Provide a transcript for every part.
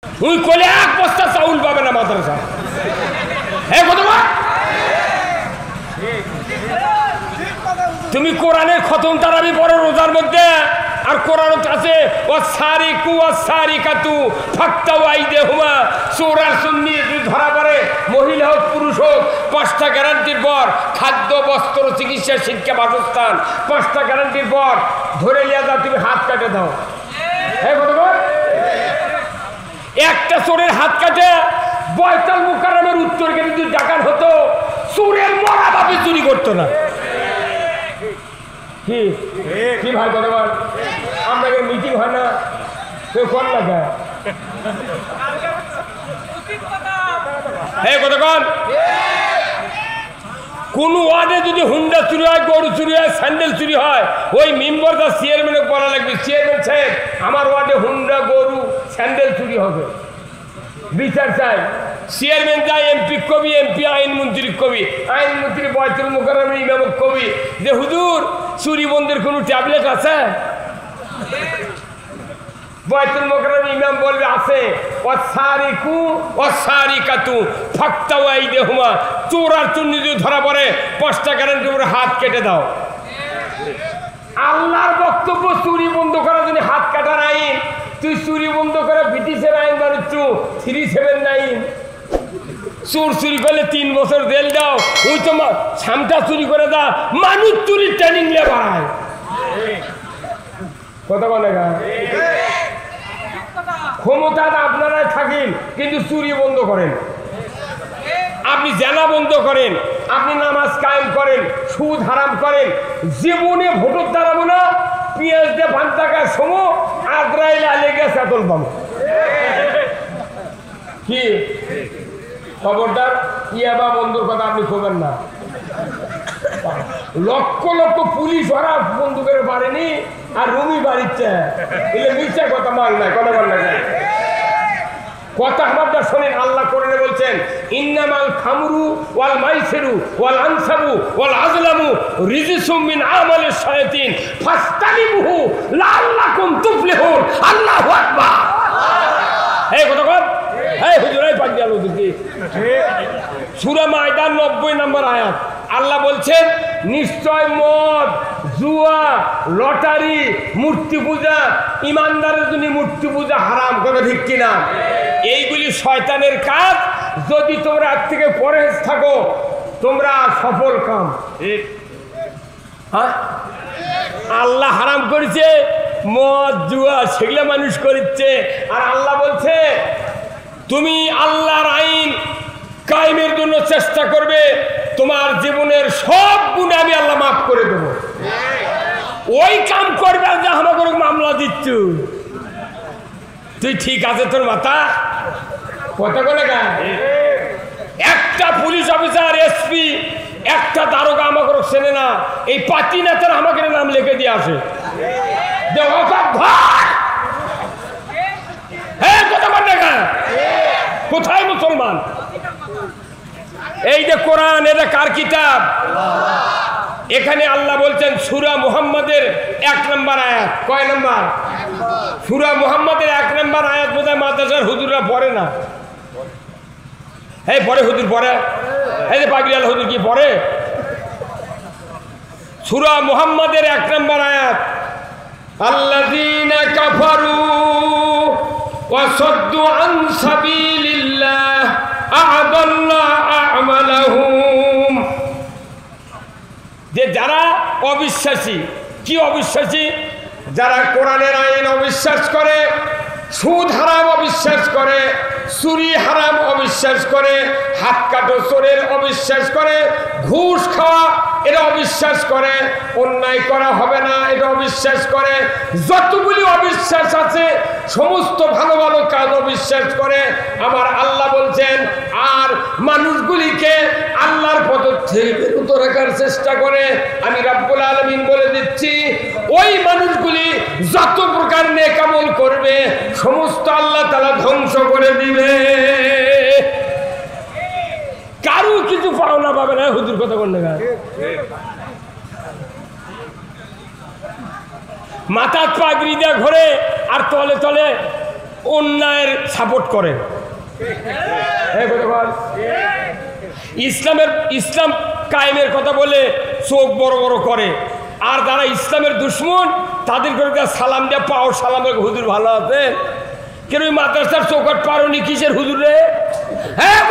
তুই কলে এক বস্তা চাউল পাবে না মাদ্রাসা। হ্যাঁ কত তুমি কোরআনের খতম তারাবি পড়ো রোজার মধ্যে, আর কোরআন আছে ওয়াসারিকু ওয়াসারিকাতু ফাক্তাউ আইদিহুমা, চোর আর সুন্নি যদি ধরা পড়ে, মহিলা হোক পুরুষ হোক, 5টা গ্যারান্টির পর খাদ্য বস্ত্র চিকিৎসা শিক্ষা বাসস্থান, 5টা গ্যারান্টির পর ধরে নিয়ে যাও, তুমি হাত কাটে দাও। হ্যাঁ কত একটা চোরের হাত কাটে বয়তাল মুকাররমের উত্তর গেলে যদি ডাকাত হতো, চোরের মরা বাপে চুরি করতো না। কি কি ভাই কতবার আমরা মিটিং হয় না, কেউ কর না গায়ে। হ্যাঁ কতক্ষণ কোন ওয়ার্ডে যদি হুন্ডা চুরি হয়, গরু চুরি হয়, স্যান্ডেল চুরি হয়, ওই মেম্বার বা চেয়ারম্যানে বলা লাগবে, চেয়ারম্যান সাহেব আমার ওয়ার্ডে হুন্ডা গরু স্যান্ডেল চুরি হবে, বিচার চাই। চেয়ারম্যান যায় এমপি কবি, এমপি আইনমন্ত্রী কবি, আইনমন্ত্রী বয়তুল মুকাররমের ইমামক কবি যে হুজুর চুরি বন্ধের কোনো ট্যাবলেট আছে? বয়তুল মুকাররমের ইমাম বলবে আছে। ওয়াসারিকু ওয়াসারিকাতু ফাক্তাউ আইদিহুমা, চোর আর চুন্নি যদি ধরা পড়ে 5টা গ্যারান্টির উপরে হাত কেটে দাও। আল্লাহর বক্তব্য চুরি বন্ধ করার জন্য হাত কাটার আইন, তুই চুরি বন্ধ করে ব্রিটিশের আইন বানাচ্ছ 379। চোর চুরি করলে 3 বছর জেল দাও, ওই তো সামটা চুরি করে দা, মানুষ চুরির ট্রেনিং নিয়ে বাড়ায়। কথা বলে ক্ষমতা আপনারা থাকেন, কিন্তু চুরি বন্ধ করেন, আপনি জেনা বন্ধ করেন, আপনি নামাজ কায়েম করেন, সুদ হারাম করেন, জীবনে ভোটর দাঁড়াবো না, পেঁয়াজ দিয়ে 5 টাকার সমো আদ্রাইল আলে গেছে এতল পাবো। কি খবরদার ইয়াবা বন্ধুর কথা আপনি খবর না। লক্ষ লক্ষ পুলিশ ওরা বন্ধু করে পারেনি, আর রুমি বাড়িচ্ছে, এলে মিথ্যা কথা মান নাই, কথা মান না কথা আমারটা শোনেন। আল্লাহ কোরআনে বলছেন ইন্নামাল খামরু ওয়াল মাইসিরু ওয়াল আনসাবু ওয়াল আজলামু রিজসুম মিন আমালিশ শায়াতিন ফাস্তানিবুহু লাআল্লাকুম তুফলিহুন। আল্লাহু আকবার। এই কথা কর, এই হুজুর এই পাক দিয়া হুজুর। সূরা মায়দার 90 নম্বর আয়াত আল্লাহ বলছেন নিশ্চয় মদ, জুয়া, লটারি, মূর্তি পূজা, ইমানদারের জন্য মূর্তি পূজা হারাম। কথা ঠিক কিনা? এইগুলি শয়তানের কাজ। যদি তোমরা আজ থেকে পরহেজ থাকো, তোমরা সফল কাম। হ্যাঁ আল্লাহ হারাম করেছে মদ, জুয়া, সেগুলো মানুষ করছে, আর আল্লাহ বলছে তুমি আল্লাহর আইন কায়েমের জন্য চেষ্টা করবে, তোমার জীবনের সব গুণ আমি আল্লাহ মাফ করে দেব। ওই কাম করবে আর যা আমাকে মামলা দিচ্ছ, তুই ঠিক আছে তোর মাথা কথা বলে গা। একটা পুলিশ অফিসার, এসপি, একটা দারোগা আমাকে চেনে না, এই পাতি নেতার আমাকে নাম লিখে দিয়ে আসে। হ্যাঁ কথা বলে গা, কোথায় মুসলমান? এই যে কোরআন, এটা কার কিতাব? এখানে আল্লাহ বলছেন সূরা মুহাম্মাদের 1 নম্বর আয়াত। কয় নম্বর? সূরা মুহাম্মাদের 1 নম্বর আয়াত বোধহয় মাদ্রাসার হুজুররা পড়ে না। এই পড়ে হুজুর, পড়ে। এই যে পাগড়িয়াল হুজুর কি পড়ে? সূরা মুহাম্মাদের 1 নম্বর আয়াত আল্লাযীনা কাফারু ওয়া সাদ্দু আন সাবিলিল্লাহ আ'দাল্লা আমালাহুম। যে যারা অবিশ্বাসী, কি অবিশ্বাসী? যারা কোরআনের আইন অবিশ্বাস করে, সুদ হারাম অবিশ্বাস করে, চুরি হারাম অবিশ্বাস করে, হাত কাটো চোরের অবিশ্বাস করে, ঘুষ খাওয়া এটা অবিশ্বাস করে, অন্যায় করা হবে না এটা অবিশ্বাস করে, যতগুলি অবিশ্বাস আছে সমস্ত ভালো ভালো কাজ অবিশ্বাস করে। আমার আল্লাহ বলছেন আর মানুষগুলিকে আল্লাহর পথ থেকে বিরত রাখার চেষ্টা করে। আমি রব্বুল আলামিন বলে দিচ্ছি, ওই মানুষগুলি যত প্রকার নেক আমল করবে সমস্ত আল্লাহ তাআলা ধ্বংস করে দিবে, কারো কিছু পাওনা পাবে না। হুজুর কথা বললে মাথা পাগড়ি দিয়ে ঘোরে আর তলে তলে অন্যায়ের সাপোর্ট করে। ইসলাম কায়েমের কথা বলে চোখ বড় বড় করে, আর যারা ইসলামের দুশ্মন তাদের করে সালাম দিয়ে পাও সালাম, হুজুর ভালো আছে কেন? ওই মাদ্রাসার চৌকাট পারোনি কিসের হুজুর রে? হ্যাঁ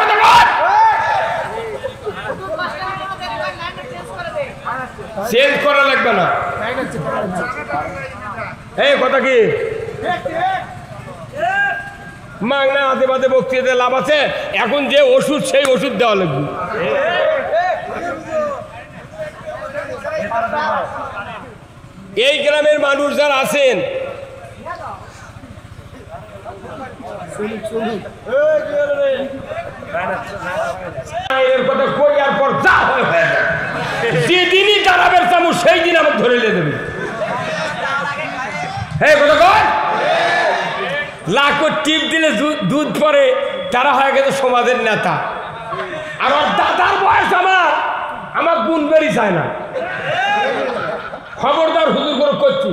চেঞ্জ করা লাগবে না। এই কথা কি মাগনা আদে বাদে বক্তৃতা লাভ আছে? এখন যে ওষুধ সেই ওষুধ দেওয়া লাগবে। এই গ্রামের মানুষ যারা আছেন এর কথা কই আর পর যা হয় যেদিনই দাঁড়াবের চামচ সেই দিন আমাকে ধরে নিয়ে দেবে। হ্যাঁ কথা কর, লাখো টিপ দিলে দুধ পরে তারা হয়ে গেছে সমাজের নেতা। আমার দাদার বয়স আমার গুণ বেরি চায় না। খবরদার হুজুর করে করছি,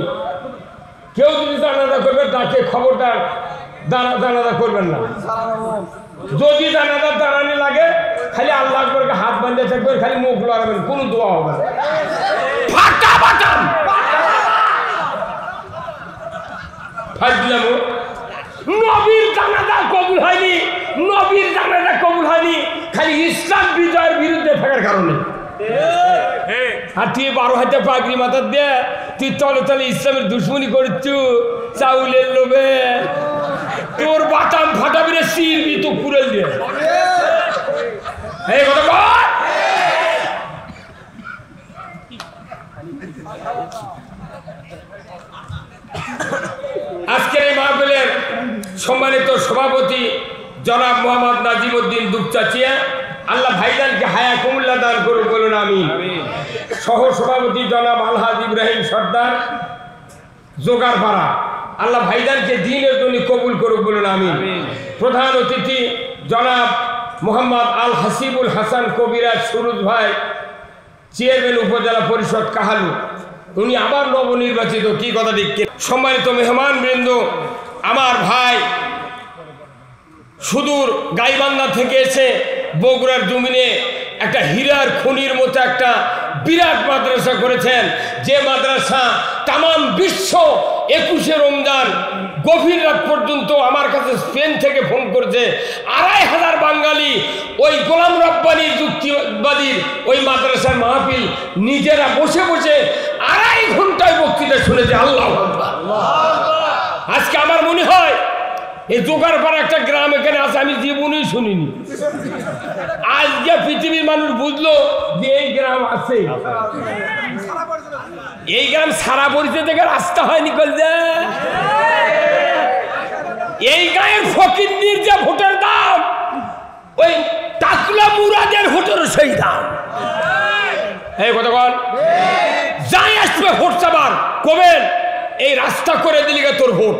কেউ যদি জানাজা করবে তাকে খবরদার জানাজা করবেন না। যদি জানাজার দাঁড়ানি লাগে খালি আল্লাহ করে হাত বাঁধিয়ে থাকবেন, খালি মুখ লাগাবেন, কোনো দোয়া হবে না। ফাটা বাটাম নবীর জানাজা কবুল হয়নি, নবীর জানাজা কবুল হয়নি খালি ইসলাম বিজয়ের বিরুদ্ধে থাকার কারণে। আর তুই 12 হাজার পাগড়ি মাথা দে, তুই তলে তলে ইসলামের দুশ্মনী করছু চাউলের লোভে, তোর বাটাম ফাটাবি রে, সিরবি তো পুরেল দিয়ে। এই কথা বল। আজকের এই মাহফিলের সম্মানিত সভাপতি জনাব মোহাম্মদ নাজিমউদ্দিন দুপচাচিয়া, আল্লাহ ভাইজানকে হায়া কুমুল্লা দান করুক, বলুন আমিন। সহ সভাপতি জনাব আলহাজ ইব্রাহিম সর্দার জোগাড়পাড়া, আল্লাহ ভাইজানকে দ্বীনের জন্য কবুল করুক, বলুন আমিন। প্রধান অতিথি জনাব মোহাম্মদ আল হাসিবুল হাসান কবিরাজ সুরুজ ভাই, চেয়ারম্যান উপজেলা পরিষদ কাহালু, উনি আবার নবনির্বাচিত। কি কথা ঠিক? সম্মানিত মেহমান বৃন্দ, আমার ভাই সুদূর গাইবান্ধা থেকে এসে বগুড়ার জমিনে একটা হীরার খনির মতো একটা বিরাট মাদ্রাসা করেছেন, যে মাদ্রাসা তামাম বিশ্ব 21শে রমজান গভীর রাত পর্যন্ত আমার কাছে স্পেন থেকে ফোন করেছে। 2500 বাঙালি ওই গোলাম রব্বানির যুক্তিবাদীর ওই মাদ্রাসার মাহফিল নিজেরা বসে বসে 2.5 ঘন্টায় বক্তৃতা শুনেছে। আল্লাহু আকবার। আজকে আমার মনে হয় এই জোগাড়পাড়া একটা গ্রাম এখানে আছে, আমি জীবনেই শুনিনি। আজকে পৃথিবীর মানুষ বুঝলো যে এই গ্রাম আছে। এই গ্রাম সারা পরিচয় থেকে রাস্তা হয়নি কলজা। এই গায়ের ফকিরনির যে ভোটের দাম, ওই টাকলা মুরাদের ভোটেরও সেই দাম। এই কথা বল, যাই আসবে ভোট চাবার কবেন এই রাস্তা করে দিলি তোর ভোট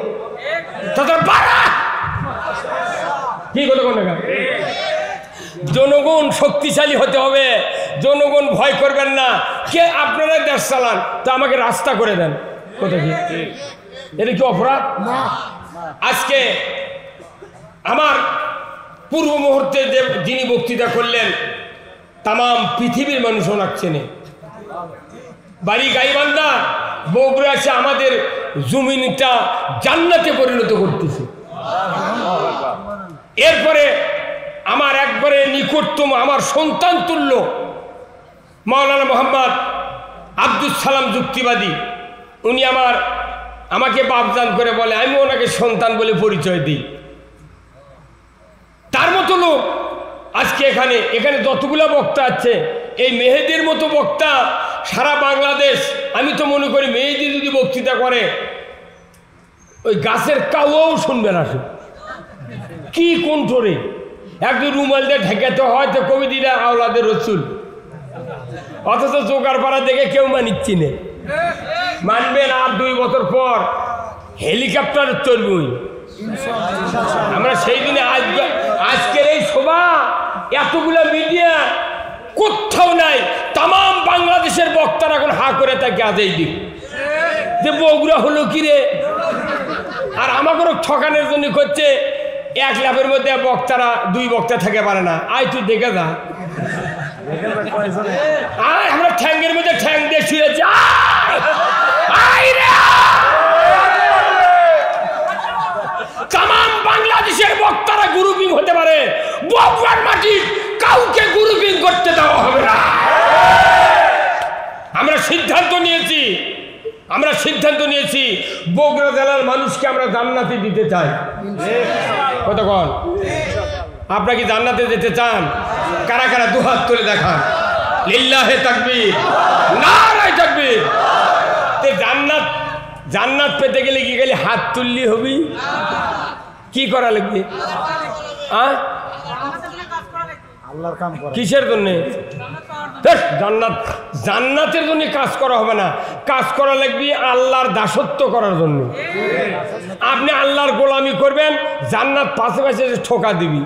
তাদের বাড়া। কি কথা বল না, জনগণ শক্তিশালী হতে হবে, জনগণ ভয় করবেন না। কে আপনারা দেশ চালান, তা আমাকে রাস্তা করে দেন। কথা কি এটা কি অপরাধ? আজকে আমার পূর্ব মুহূর্তে যে যিনি বক্তৃতা করলেন তামাম পৃথিবীর মানুষ শোনাচ্ছেন। বাড়ি গাইবান্ধা, বগুড়া এসে আমাদের জমিনটা জান্নাতে পরিণত করতেছে। এরপরে আমার একবারে নিকটতম আমার সন্তান তুল্য মাওলানা মোহাম্মদ আব্দুল সালাম যুক্তিবাদী, উনি আমাকে বাপজান করে বলে, আমি ওনাকে সন্তান বলে পরিচয় দিই। তার মতো লোক আজকে এখানে যতগুলো বক্তা আছে, এই মেহেদির মতো বক্তা সারা বাংলাদেশ। আমি তো মনে করি মেহেদি যদি বক্তৃতা করে ওই গাছের কাউও শুনবে না। কি কণ্ঠরে একজন রুমাল দিয়ে ঢেকাতে হয় তো কবিদিরা আওলাদের রসুল, অথচ জোগাড়পাড়া দেখে কেউ মানিচ্ছি না। মানবেন আর 2 বছর পর হেলিকপ্টার চলবই আমরা। সেই দিনে আজকের এই সভা এতগুলো মিডিয়া কোথাও নাই, তামাম বাংলাদেশের বক্তারা এখন হা করে তাকে আজ এই দিক যে বগুড়া হলো কি রে, আর আমাকেও ঠকানোর জন্য করছে 1 লাফের মধ্যে বক্তারা 2 বক্তা থেকে পারে না। আয় তুই দেখে যা, আমরা ঠ্যাঙ্গের মধ্যে ঠ্যাং দিয়ে শুয়েছি। তাম বাংলাদেশের বক্তারা গ্রুপিং হতে পারে, বগুড়ার মাটি কাউকে গ্রুপিং করতে দেওয়া হবে না। আমরা সিদ্ধান্ত নিয়েছি বগুড়া জেলার মানুষকে আমরা জান্নাতে দিতে চাই। কতক্ষণ আপনারা কি জান্নাতে যেতে চান? কারা কারা দুহাত তুলে দেখান। লিল্লাহে তাকবীর, নারায়ে তাকবীর। তে জান্নাত পেতে গেলে কি গেলে হাত তুললি হবি? কি করা লাগবে? কিসের জন্য? জান্নাতের জন্য কাজ করা হবে না, কাজ করা লাগবে আল্লাহর দাসত্ব করার জন্য। আপনি আল্লাহর গোলামি করবেন, জান্নাত পাশে পাশে ঠোকা দিবি।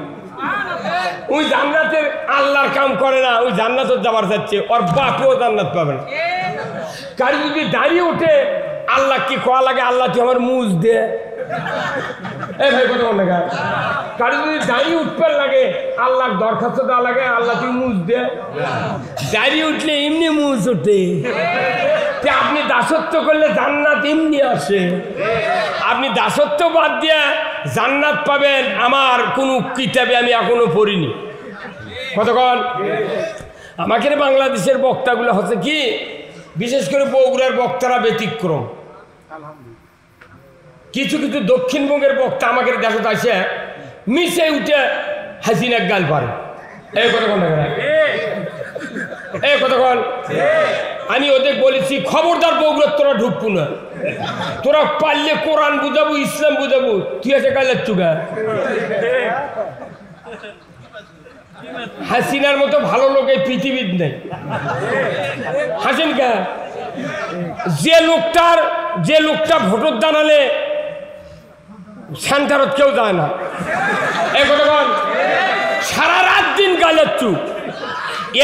ওই জান্নাতের আল্লাহর কাম করে না, ওই জান্নাত যাবার যাচ্ছে, ওর বাপও জান্নাত পাবে না। কার যদি দাঁড়িয়ে উঠে আল্লাহ কি কোয়া লাগে, আল্লাহ তুই আমার মুজ দে। এই ভাই কথা বল না, কার যদি দাঁড়িয়ে উঠবার লাগে আল্লাহ দরখাস্ত দেওয়া লাগে, আল্লাহ তুই মুজ দে। দাঁড়িয়ে উঠলে এমনি মুজ ওঠে। আপনি দাসত্ব করলে জান্নাত এমনি আসে। আপনি দাসত্ব বাদ দিয়ে জান্নাত পাবেন আমার কোনো কিতাবে আমি এখনো পড়িনি। কতক্ষণ আমাকে বাংলাদেশের বক্তাগুলো হচ্ছে কি, বিশেষ করে বগুড়ার বক্তারা ব্যতিক্রম। কিছু কিছু দক্ষিণবঙ্গের বক্তা আমাকে দেশত আসে মিশে উঠে হাসিনার গাল পারে। এই কতক্ষণ আমি ওদের বলেছি খবরদার বগুড়ার তোরা ঢুকবো না, তোরা পারলে কোরআন বুঝাবো, ইসলাম বুঝাবো, তুই আছে গালের চুগা। হাসিনার মতো ভালো লোক এই পৃথিবীর নেই। হাসিন কে যে লোকটা ভোটর দাঁড়ালে সেন্টারত কেউ যায় না। এই কতক্ষণ সারা রাত দিন গালের চুপ।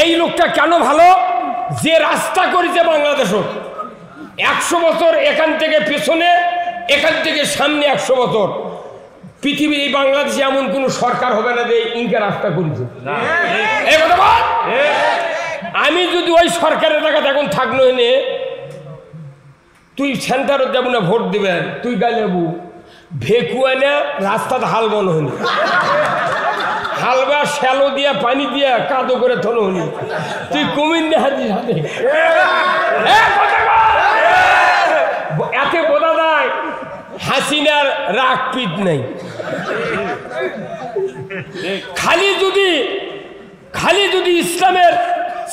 এই লোকটা কেন ভালো? যে রাস্তা করেছে বাংলাদেশ 100 বছর, এখান থেকে পেছনে, এখান থেকে সামনে 100 বছর। পৃথিবীর এই বাংলাদেশে এমন কোন সরকার হবে না যে ইনকা রাস্তা করেছে। আমি যদি ওই সরকারের টাকাতে এখন থাকলো এনে, তুই সেন্টারত যাবো না ভোট দিবেন, তুই গাইলেবু ভেকুয়া না রাস্তাতে হাল বন হনি, হালবা শ্যালো দিয়া পানি দিয়া কাদো করে থনো হনি, তুই কমিন না হাজির হাতে। এতে বোঝা যায় হাসিনার রাগ পিঠ নেই। খালি যদি ইসলামের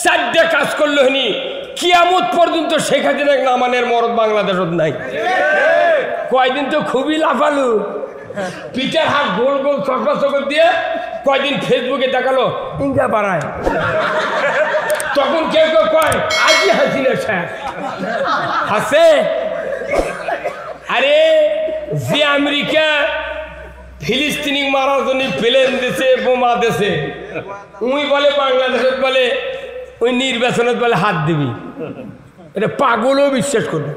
4টে কাজ করলো হনি, কিয়ামত পর্যন্ত শেখ হাসিনা নামানের মরদ বাংলাদেশত নাই। কয়দিন তো খুবই লাফালু, পিঠের হাত গোল গোল চকরা চকর দিয়ে কয়দিন ফেসবুকে দেখালো ইন্ডিয়া পাড়ায়। তখন কেউ কেউ কয় আজই হাসিনা শেখ হাসে। আরে যে আমেরিকা ফিলিস্তিনি মারার জন্য প্লেন দিছে, বোমা দিছে, উই বলে বাংলাদেশত বলে ওই নির্বাচনত বলে হাত দিবি। এটা পাগলও বিশ্বাস করবে।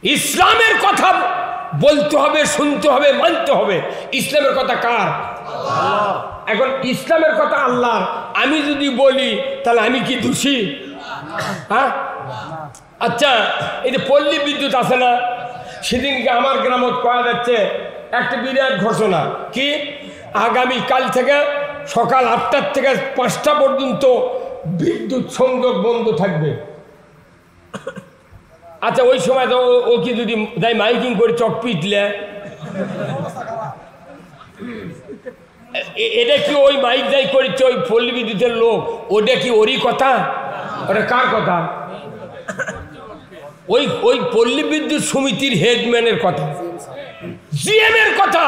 ইসলামের কথা বলতে হবে, শুনতে হবে, মানতে হবে। ইসলামের কথা কার? এখন ইসলামের কথা আল্লাহ। আমি যদি বলি তাহলে আমি কি দোষী? হ্যাঁ, আচ্ছা, এই যে পল্লী বিদ্যুৎ আছে না, সেদিনকে আমার গ্রামত করা যাচ্ছে একটা বিরাট ঘোষণা কি, আগামী কাল থেকে সকাল 8টার থেকে 5টা পর্যন্ত বিদ্যুৎ সংযোগ বন্ধ থাকবে। আচ্ছা, ওই সময় তো ও কি যদি যাই মাইকিং করে চক পিটলে, এটা কি ওই মাইক যাই করেছে ওই পল্লী বিদ্যুতের লোক, ওটা কি ওরই কথা? ওটা কার কথা? ওই পল্লী বিদ্যুৎ সমিতির হেডম্যানের কথা, জিএম এর কথা,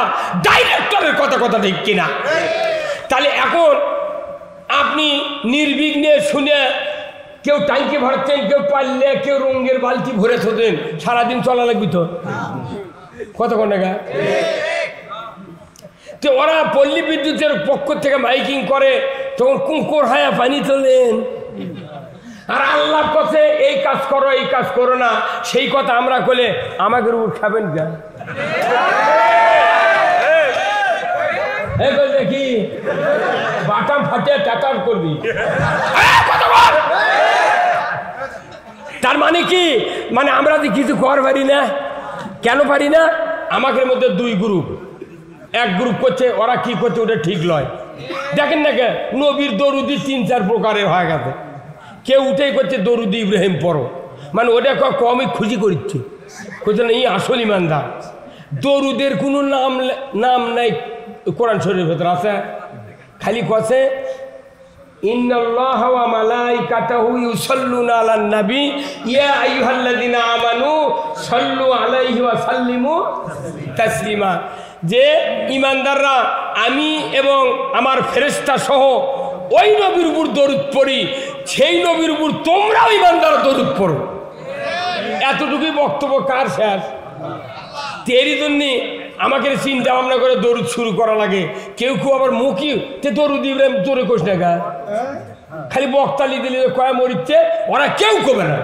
ডাইরেক্টরের কথা। কথা ঠিক কিনা? তাহলে এখন আপনি নির্বিঘ্নে শুনে, কেউ ট্যাঙ্কি ভরছেন, কেউ পারলে, কেউ রঙের বালতি ভরে থাকেন, সারাদিন চলা লাগবি তো কতক্ষণ টাকা। তো ওরা পল্লী বিদ্যুতের পক্ষ থেকে মাইকিং করে, তখন কুকুর হায়া পানি তোলেন। আর আল্লাহ কাছে এই কাজ করো এই কাজ করো না, সেই কথা আমরা করলে আমাদের উপর খাবেন কেন? দেখি বাটাম ফাটিয়ে টাটার করবি। তার মানে কি, মানে আমরা যে কিছু কর পারি না, কেন পারি না? আমাদের মধ্যে দুই গ্রুপ, এক গ্রুপ করছে ওরা কি করছে ওটা ঠিক নয়। দেখেন না কে নবীর দরুদি 3-4 প্রকারের হয়ে গেছে। কেউ উঠেই করছে দরুদি ইব্রাহিম পড়ো, মানে ওটা কমই খুশি করছে, করছে না এই আসল ইমানদার। দরুদের কোনো নাম নাই কোরআন শরীফের ভেতর আছে, খালি কছে ইন্নাল্লাহা ওয়া মালাইকাতাহু ইউসাল্লুনা আলান নবী ইয়া আইয়ুহাল্লাযিনা আমানু সাল্লু আলাইহি ওয়া সাল্লিমু তাসলিমা। যে ইমানদাররা আমি এবং আমার ফেরেশতা সহ ওই নবীর উপর দরুদ পড়ি, সেই নবীর উপর তোমরাও ইমানদার দরুদ পড়ো। এতটুকুই বক্তব্য কার শেষ? এরই জন্যে আমাকে চিন্তা ভাবনা করে দরুদ শুরু করা লাগে। কেউ কেউ আবার মুখি তে দরুদ ইব্রাহিম জোরে কোষ না গা, খালি বক্তালি দিলে কয়া মরিচ্ছে, ওরা কেউ কবে না।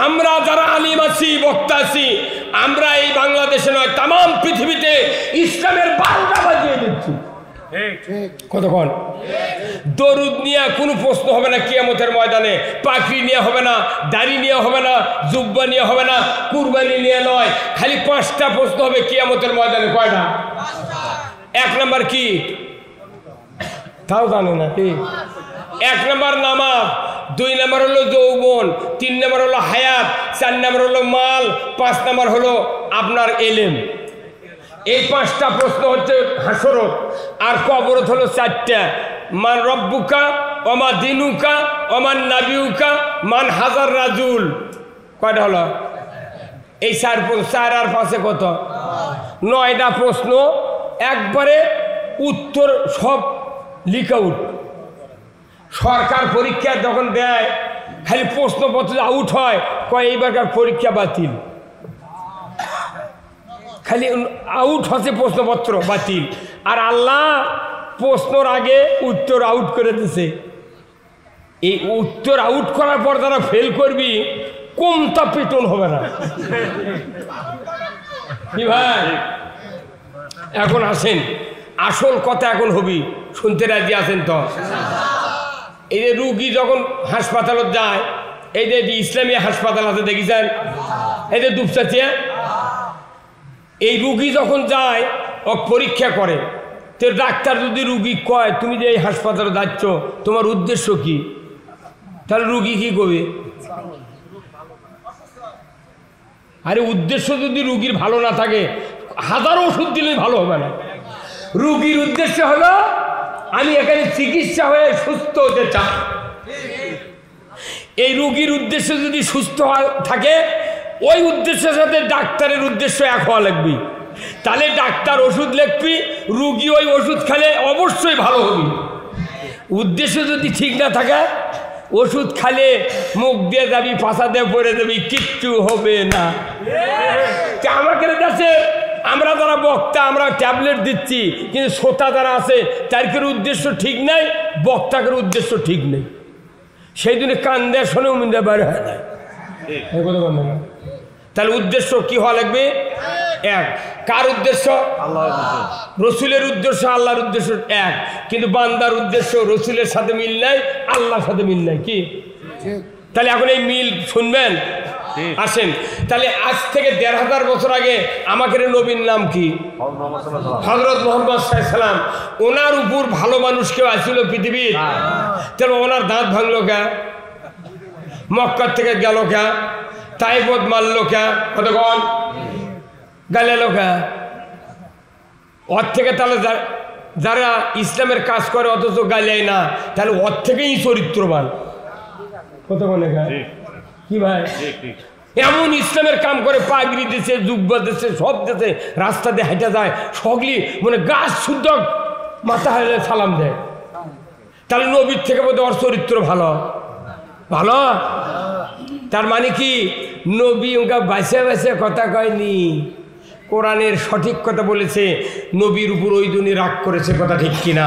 আমরা যারা আলিম আছি বক্তা আছি, আমরা এই বাংলাদেশে নয় তাম পৃথিবীতে ইসলামের বারোটা বাজিয়ে দিচ্ছি। কতক্ষণ দরুদ নিয়ে কোনো প্রশ্ন হবে না কিয়ামতের ময়দানে, পাখরি নিয়ে হবে না, দাড়ি নিয়ে হবে না, জুব্বা নিয়ে হবে না, কুরবানি নিয়ে নয়, খালি 5টা প্রশ্ন হবে কিয়ামতের ময়দানে। কয়টা? 1 নম্বর কি তাও জানে না কি? 1 নম্বর নামাজ, 2 নম্বর হলো যৌবন, 3 নম্বর হলো হায়াত, 4 নম্বর হলো মাল, 5 নম্বর হলো আপনার এলেম। এই 5টা প্রশ্ন হচ্ছে হাসরত। আর কবরত হলো 4টা, মান রব্বুকা ওমা দিনুকা ওমান নাবিউকা মান হাজার রাজুল। কয়টা হলো? এই 4 আর 5 কত? 9টা প্রশ্ন, একবারে উত্তর সব লিখ আউট। সরকার পরীক্ষা যখন দেয় খালি প্রশ্নপত্র আউট হয়, কয় এইবারকার পরীক্ষা বাতিল, খালি আউট হচ্ছে প্রশ্নপত্র বাতিল। আর আল্লাহ প্রশ্নর আগে উত্তর আউট করে দিছে। এই উত্তর আউট করার পর যারা ফেল করবি কমতা পেটন হবে না কি ভাই? এখন আসেন আসল কথা, এখন হবি শুনতে রাজি আছেন তো? এই যে রুগী যখন হাসপাতালত যায়, এই যে ইসলামী হাসপাতাল আছে দেখেছেন, এই যে দুপচাচিয়া, এই রুগী যখন যায় ও পরীক্ষা করে, তো ডাক্তার যদি রুগী কয় তুমি যে এই হাসপাতালে যাচ্ছ তোমার উদ্দেশ্য কি, তাহলে রুগী কি করবে? আরে উদ্দেশ্য যদি রুগীর ভালো না থাকে, হাজারো ওষুধ দিলে ভালো হবে না। রুগীর উদ্দেশ্য হলো আমি এখানে চিকিৎসা হয়ে সুস্থ হতে চাই। এই রুগীর উদ্দেশ্য যদি সুস্থ থাকে, ওই উদ্দেশ্যের সাথে ডাক্তারের উদ্দেশ্য এক হওয়া লাগবে। তাহলে ডাক্তার ওষুধ লিখবি, রুগী ওই ওষুধ খেলে অবশ্যই ভালো হবে। উদ্দেশ্য যদি ঠিক না থাকে, ওষুধ খালে মুখ দিয়ে যাবি, পাশা দিয়ে পড়ে যাবি, কিচ্ছু হবে না। আমাকে কাছে আমরা যারা বক্তা আমরা ট্যাবলেট দিচ্ছি, কিন্তু শ্রোতা যারা আছে তাদের উদ্দেশ্য ঠিক নাই, বক্তাকের উদ্দেশ্য ঠিক নেই। সেই জন্য কান দেয় শোনেও মিন্দা বাইরে হয় না। তাহলে উদ্দেশ্য কি হওয়া লাগবে? এক। কার উদ্দেশ্য? রসুলের উদ্দেশ্য, আল্লাহর উদ্দেশ্য এক, কিন্তু বান্দার উদ্দেশ্য রসুলের সাথে মিল নাই, আল্লাহর সাথে মিল নাই। কি? তাহলে এখন এই মিল শুনবেন। আসেন, তাহলে আজ থেকে ১৫০০ বছর আগে আমাদের নবীর নাম কি? হযরত মুহাম্মদ সাল্লাল্লাহু আলাইহি সাল্লাম। ওনার উপর ভালো মানুষ কেউ আসছিল পৃথিবীর? তাহলে ওনার দাঁত ভাঙলো কে? মক্কা থেকে গেল কে? তাইফত মারলো কে? কতক্ষণ গালেলো কে? ওর থেকে তাহলে যারা ইসলামের কাজ করে অথচ গালেয় না, তাহলে ওর থেকেই চরিত্রবান। কতক্ষণ কি ভাই? এমন ইসলামের কাম করে, পাগড়ি দিছে, জুব্বা দিছে, সব দিছে, রাস্তা দিয়ে হেঁটে যায়, সগলি মানে গাছ শুদ্ধ মাথা হালে সালাম দেয়। তাহলে নবীর থেকে বোধ ওর চরিত্র ভালো ভালো। তার মানে কি নবী ওকে বাসে বাসে কথা কয়নি, কোরআনের সঠিক কথা বলেছে, নবীর উপর ওই জন্য রাগ করেছে, কথা ঠিক কিনা?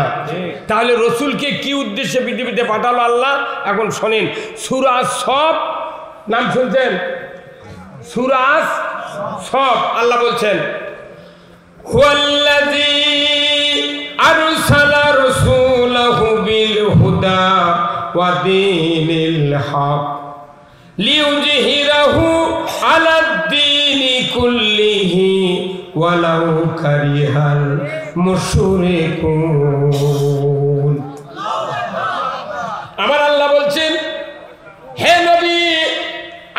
তাহলে রসুলকে কি উদ্দেশ্যে পৃথিবীতে পাঠালো আল্লাহ? এখন শোনেন, সূরা সফ নাম শুনছেন? সূরা সফ আল্লাহ বলছেন, হুয়াল্লাযী আরসালা রাসূলাহু বিল হুদা ওয়া দীনিল হক লিইয়ুযহিরাহু আলাদ-দীনি কুল্লিহি ওয়ালাউ কারিহাল মুশরিকুন। আমার আল্লাহ বলছেন, হে নবী,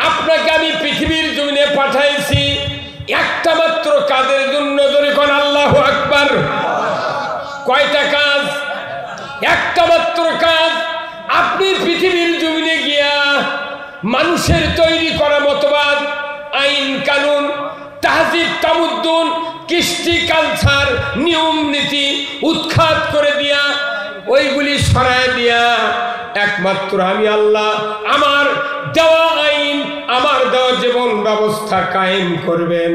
আপনাকে আমি পৃথিবীর জমিনে পাঠাইছি একটা মাত্র কাজের জন্য। ধরে কোন আল্লাহু আকবার। কয়টা কাজ? একটা মাত্র কাজ। আপনি পৃথিবীর জমিনে গিয়া মানুষের তৈরি করা মতবাদ, আইন কানুন, তাহজিব তামুদ্দুন, কৃষ্টি কালচার, নিয়ম নীতি উৎখাত করে দিয়া, ওইগুলি সরায় দিয়া একমাত্র আমি আল্লাহ আমার দেওয়া আইন, আমার দেওয়া জীবন ব্যবস্থা কায়েম করবেন।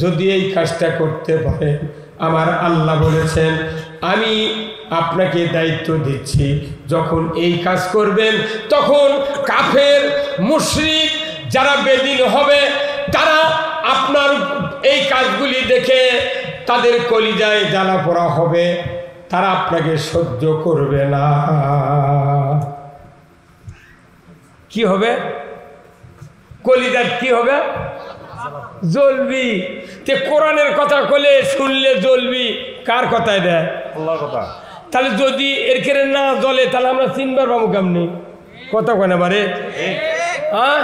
যদি এই কাজটা করতে পারেন, আমার আল্লাহ বলেছেন আমি আপনাকে দায়িত্ব দিচ্ছি, যখন এই কাজ করবেন তখন কাফের মুশরিক যারা বেদিন হবে তারা আপনার এই কাজগুলি দেখে তাদের কলিজায় জ্বালা পোড়া হবে, তারা আপনাকে সহ্য করবে না। কি হবে? কলিজার কি হবে? জ্বলবি। তে কোরআনের কথা কলে শুনলে জ্বলবি, কার কথায় দেয়? আল্লাহর কথা। তাহলে যদি এর কেড়ে না জ্বলে তাহলে আমরা চিনবার পাবো কেমনি? কথা কেন বারে? হ্যাঁ,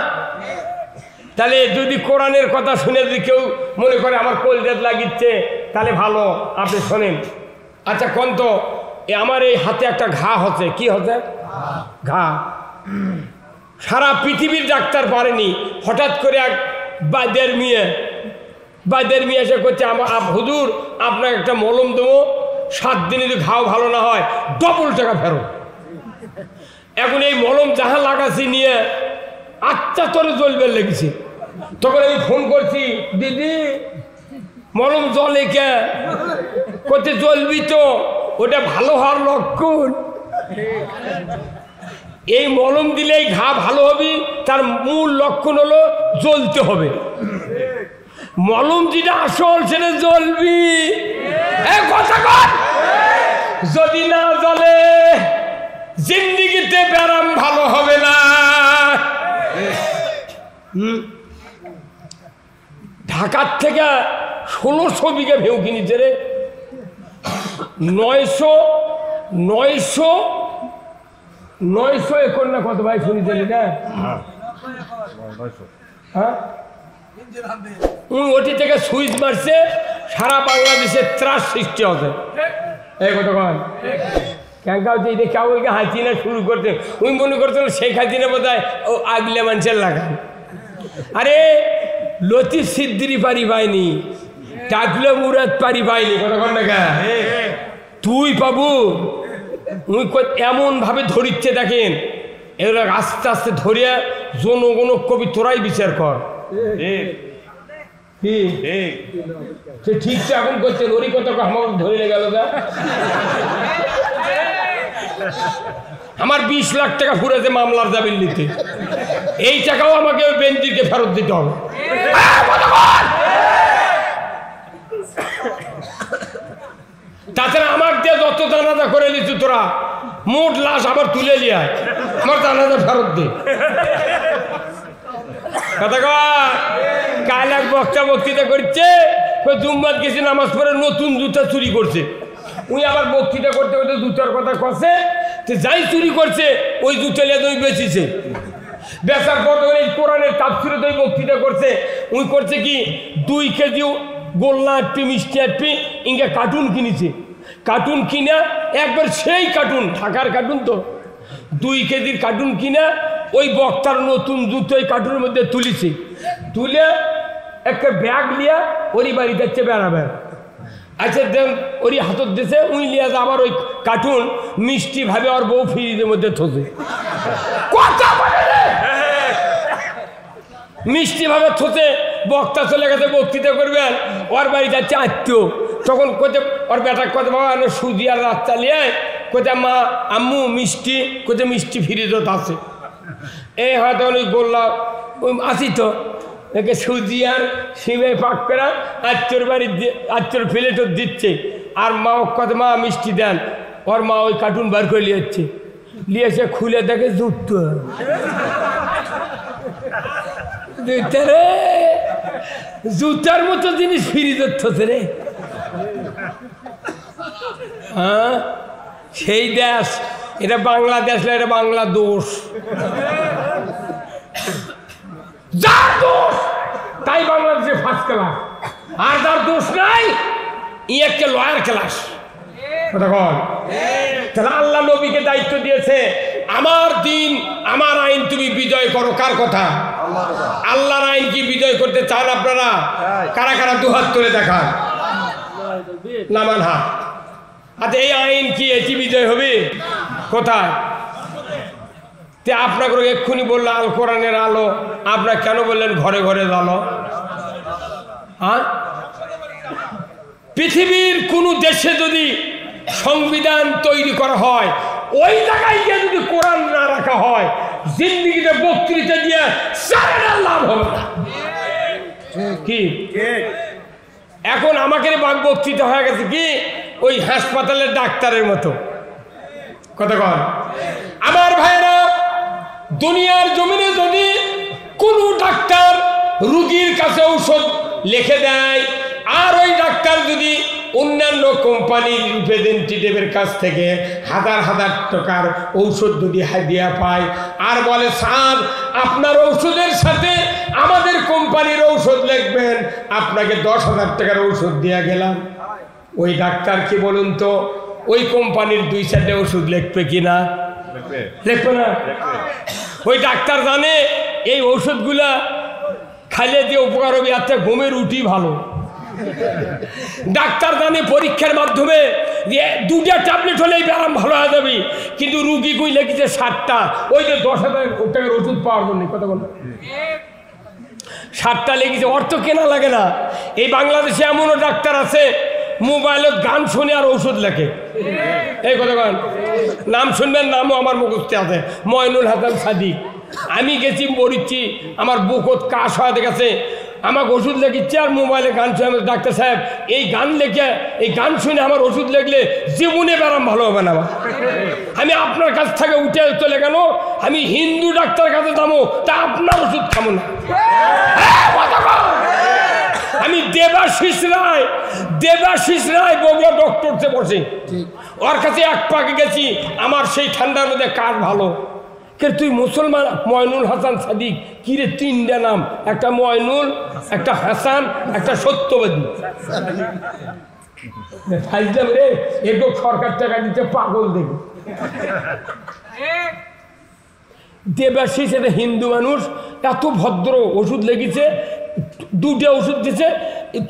তাহলে যদি কোরআনের কথা শুনে যদি কেউ মনে করে আমার কলিজাত লাগিচ্ছে, তাহলে ভালো, আপনি শোনেন। আচ্ছা কোন তো আমার এই হাতে একটা ঘা হচ্ছে, কি হচ্ছে? ঘা। সারা পৃথিবীর ডাক্তার পারেনি, হঠাৎ করে এক বাইদের মেয়ে এসে করছে, আমার হুজুর আপনাকে একটা মলম দেবো, 7 দিনে যদি ঘাও ভালো না হয় ডবল টাকা ফেরত। এখন এই মলম যাহা লাগাছি নিয়ে আচ্ছা তোরে জ্বলবে লেগেছে। তখন আমি ফোন করছি, দিদি মলম জ্বলে কে? করতে জ্বলবি তো, ওটা ভালো হওয়ার লক্ষণ। এই মলম দিলেই ঘা ভালো হবে, তার মূল লক্ষণ হলো জ্বলতে হবে। মলম যেটা আসল সেটা জ্বলবি। যদি না জ্বলে জিন্দিগিতে ব্যারাম ভালো হবে না। ঢাকার থেকে 1600 বিঘা ভেউ কিনেছে রে। 900 একর না কত ভাই শুনেছেন এটা? হ্যাঁ, ওটি থেকে সুইচ মারছে, সারা বাংলাদেশে ত্রাস সৃষ্টি হবে। এই কথা কন ক্যাঙ্কা হচ্ছে, এটা কেবলকে হাসিনা শুরু করতে উনি মনে করতেন শেখ হাসিনা বোধ হয় ও আগলে মানুষের লাগান। আরে লতিফ সিদ্দিরি পারি পায়নি, টাকলে মুরাদ পারি পায়নি, কথা কন না কে? তুই পাবু এমন ভাবে ধরিচ্ছে দেখেন, এগুলো আস্তে আস্তে ধরিয়া জনগণ কবি তোরাই বিচার কর। ঠিক তো এখন করছেন, ওরই কথা আমাকে ধরে গেল না। আমার 20 লাখ টাকা ফুরেছে মামলার জামিন নিতে, এই টাকাও আমাকে ওই বেঞ্জিরকে ফেরত দিতে হবে। তাছাড়া আমার দিয়ে যত জানাজা করে নিচ্ছি তোরা, মোট লাশ আবার তুলে নিয়ে আমার জানাজা ফেরত দে। কথা কাল এক বক্তৃতা করছে, জুম্মাত গেছে নামাজ পড়ে নতুন জুতা চুরি করছে। উনি আবার বক্তৃতা করতে করতে জুতার কথা কছে, যাই চুরি করছে ওই জুতা নিয়ে তুমি বেচিছে। বেচার পর এই কোরআনের তাফসিরে তো বক্তৃতা করছে, উনি করছে কি 2 কেজি গোল্লা আটপি মিষ্টি আটপি ইঙ্গে কার্টুন কিনেছে। কার্টুন কিনা একবার সেই কার্টুন, ঢাকার কার্টুন তো, 2 কেজির কার্টুন কিনা ওই বক্তার নতুন জুতো ওই কার্টুনের মধ্যে তুলিছে। তুলে একটা ব্যাগ লিয়া ওরই বাড়ি যাচ্ছে বেড়াবে। আচ্ছা দেন ওরই হাতত দিছে, উই লিয়া আবার ওই কার্টুন মিষ্টি ভাবে ওর বউ ফ্রিজের মধ্যে থসে। কথা বলে মিষ্টি ভাবে থসে বক্তা চলে গেছে বক্তৃতা করবেন, ওর বাড়ি যাচ্ছে আত্মীয়, তখন কোথায় ওর বেটা কোথায় বাবা সুজি আর রাত চালিয়ে কোথায় মা আম্মু মিষ্টি, কোথায় মিষ্টি ফ্রিজত আছে, এই হয়তো ওই বললাম ওই আসি তো একে সুজি আর সিমে পাক করা আত্মীয়র বাড়ি আত্মীয়র প্লেটও দিচ্ছে, আর মা কত মা মিষ্টি দেন, ওর মা ওই কার্টুন বার করে নিয়েছে, নিয়ে এসে খুলে দেখে জুতো, রে জুতার মতো জিনিস ফ্রিজ হচ্ছে রে। হ্যাঁ সেই দেশ, এটা বাংলাদেশ না, এটা বাংলা দোষ, যার দোষ তাই বাংলাদেশে ফার্স্ট ক্লাস, আর যার দোষ নাই ই একটা লয়ার ক্লাস। তাহলে আল্লাহ নবীকে দায়িত্ব দিয়েছে, আমার দিন আমার আইন তুমি বিজয় করো। কার কথা? আল্লাহর আইন কি বিজয় করতে চান আপনারা? কারা কারা দুহাত তুলে দেখান, নামান হাত। আচ্ছা এই আইন কি এটি বিজয় হবে? কোথায়? তে আপনাকে এক্ষুনি বললো আল কোরআনের আলো, আপনারা কেন বললেন ঘরে ঘরে জ্বালো? হ্যাঁ, পৃথিবীর কোন দেশে যদি সংবিধান তৈরি করা হয়, ওই জায়গায় গিয়ে যদি কোরআন না রাখা হয়, জিন্দিগিতে বক্তৃতা দিয়ে লাভ হবে না। কি এখন আমাকে বক্তৃতা হয়ে গেছে কি ওই হাসপাতালের ডাক্তারের মতো কথা কন। আমার ভাইরা, দুনিয়ার জমিনে যদি কোনো ডাক্তার রুগীর কাছে ঔষধ লিখে দেয়, আর ওই ডাক্তার যদি অন্যান্য কোম্পানির রিপ্রেজেন্টেটিভের কাছ থেকে হাজার হাজার টাকার ঔষধ যদি হাদিয়া পায়, আর বলে স্যার আপনার ঔষধের সাথে আমাদের কোম্পানির ঔষধ লিখবেন, আপনাকে 10,000 টাকার ঔষধ দেওয়া গেলাম, ওই ডাক্তার কি বলুন তো ওই কোম্পানির 2-4টে ওষুধ লিখবে কিনা? লিখবে না। ওই ডাক্তার জানে এই ওষুধগুলা খাইলে যে উপকার হবে, এতে ঘুমের উঠি ভালো। ডাক্তার জানে পরীক্ষার মাধ্যমে যে 2টা ট্যাবলেট হলেই ব্যায়াম ভালো হয়ে যাবে, কিন্তু রুগী কই লেগেছে 7টা, ওই যে 10,000 টাকার ওষুধ পাওয়ার জন্য কথা বল 7টা লেগেছে, অর্থ কেনা লাগে না। এই বাংলাদেশে এমনও ডাক্তার আছে মোবাইলত গান শুনে আর ঔষধ লেখে। এই কথা বল, নাম শুনবেন, নামও আমার মুখস্থে আছে, ময়নুল হাসান সাদিক। আমি গেছি মরিচ্ছি, আমার বুকত কাশ হয়ে গেছে, আমাকে ওষুধ লেখিচ্ছে আর মোবাইলে গান শুনে। ডাক্তার সাহেব এই গান লেখে, এই গান শুনে আমার ওষুধ লেখলে জীবনে ব্যারাম ভালো হবে না। আমি আপনার কাছ থেকে উঠে চলে গেল, আমি হিন্দু ডাক্তার কাছে যাবো, তা আপনার ওষুধ খাবো না। আমি দেবাশিস রায় বগুড়া ডক্টরতে বসে, ওর কাছে এক পাকে গেছি, আমার সেই ঠান্ডার মধ্যে কাজ ভালো। কে তুই মুসলমান? ময়নুল হাসান সাদিক। কিরে 3টা নাম, একটা ময়নুল, একটা হাসান, একটা সত্যবাদী। রে একটু সরকার টাকা দিতে পাগল দেখি। দেবাশিস এটা হিন্দু মানুষ, এত ভদ্র, ওষুধ লেগেছে, 2টা ওষুধ দিছে,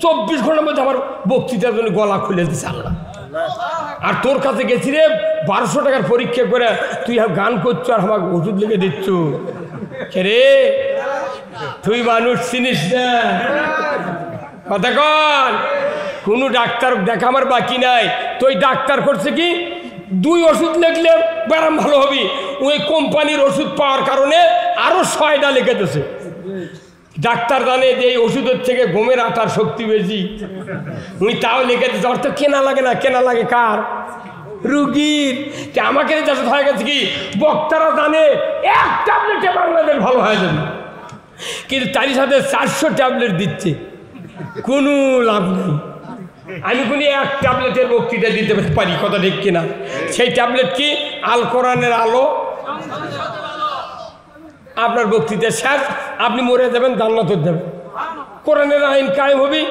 24 ঘন্টার মধ্যে আমার বক্তৃতার জন্য গলা খুলে দিচ্ছে আল্লাহ। আর তোর কাছে গেছি রে 1200 টাকার পরীক্ষা করে, তুই গান করছো আর আমাকে ওষুধ লিখে দিচ্ছ। রে তুই মানুষ চিনিস না, কথা কন। কোনো ডাক্তার দেখা আমার বাকি নাই। তুই ডাক্তার করছে কি 2 ওষুধ লিখলে ব্যায়াম ভালো হবি, ওই কোম্পানির ওষুধ পাওয়ার কারণে আরো 6টা লিখে দিচ্ছে। ডাক্তার জানে যে এই ওষুধের থেকে ঘুমের আটার শক্তি বেশি, উনি তাও লিখে দিচ্ছে। অর্থ কেনা লাগে না, কেনা লাগে কার? রুগীর। আমাকে হয়ে গেছে কি বক্তারা জানে 1 ট্যাবলেটে বাংলাদেশ ভালো হয়ে যাবে, কিন্তু তারই সাথে 400 ট্যাবলেট দিচ্ছে, কোনো লাভ নেই। আমি কোনো 1 ট্যাবলেটের বক্তৃতা দিতে পারি, কথা ঠিক কিনা? সেই ট্যাবলেট কি? আল কোরআনের আলো। আপনার বক্তৃতা শেষ, আপনি মরে যাবেন, জান্নাতে যাবেন। কোরআনের আইন কায়েম হবি,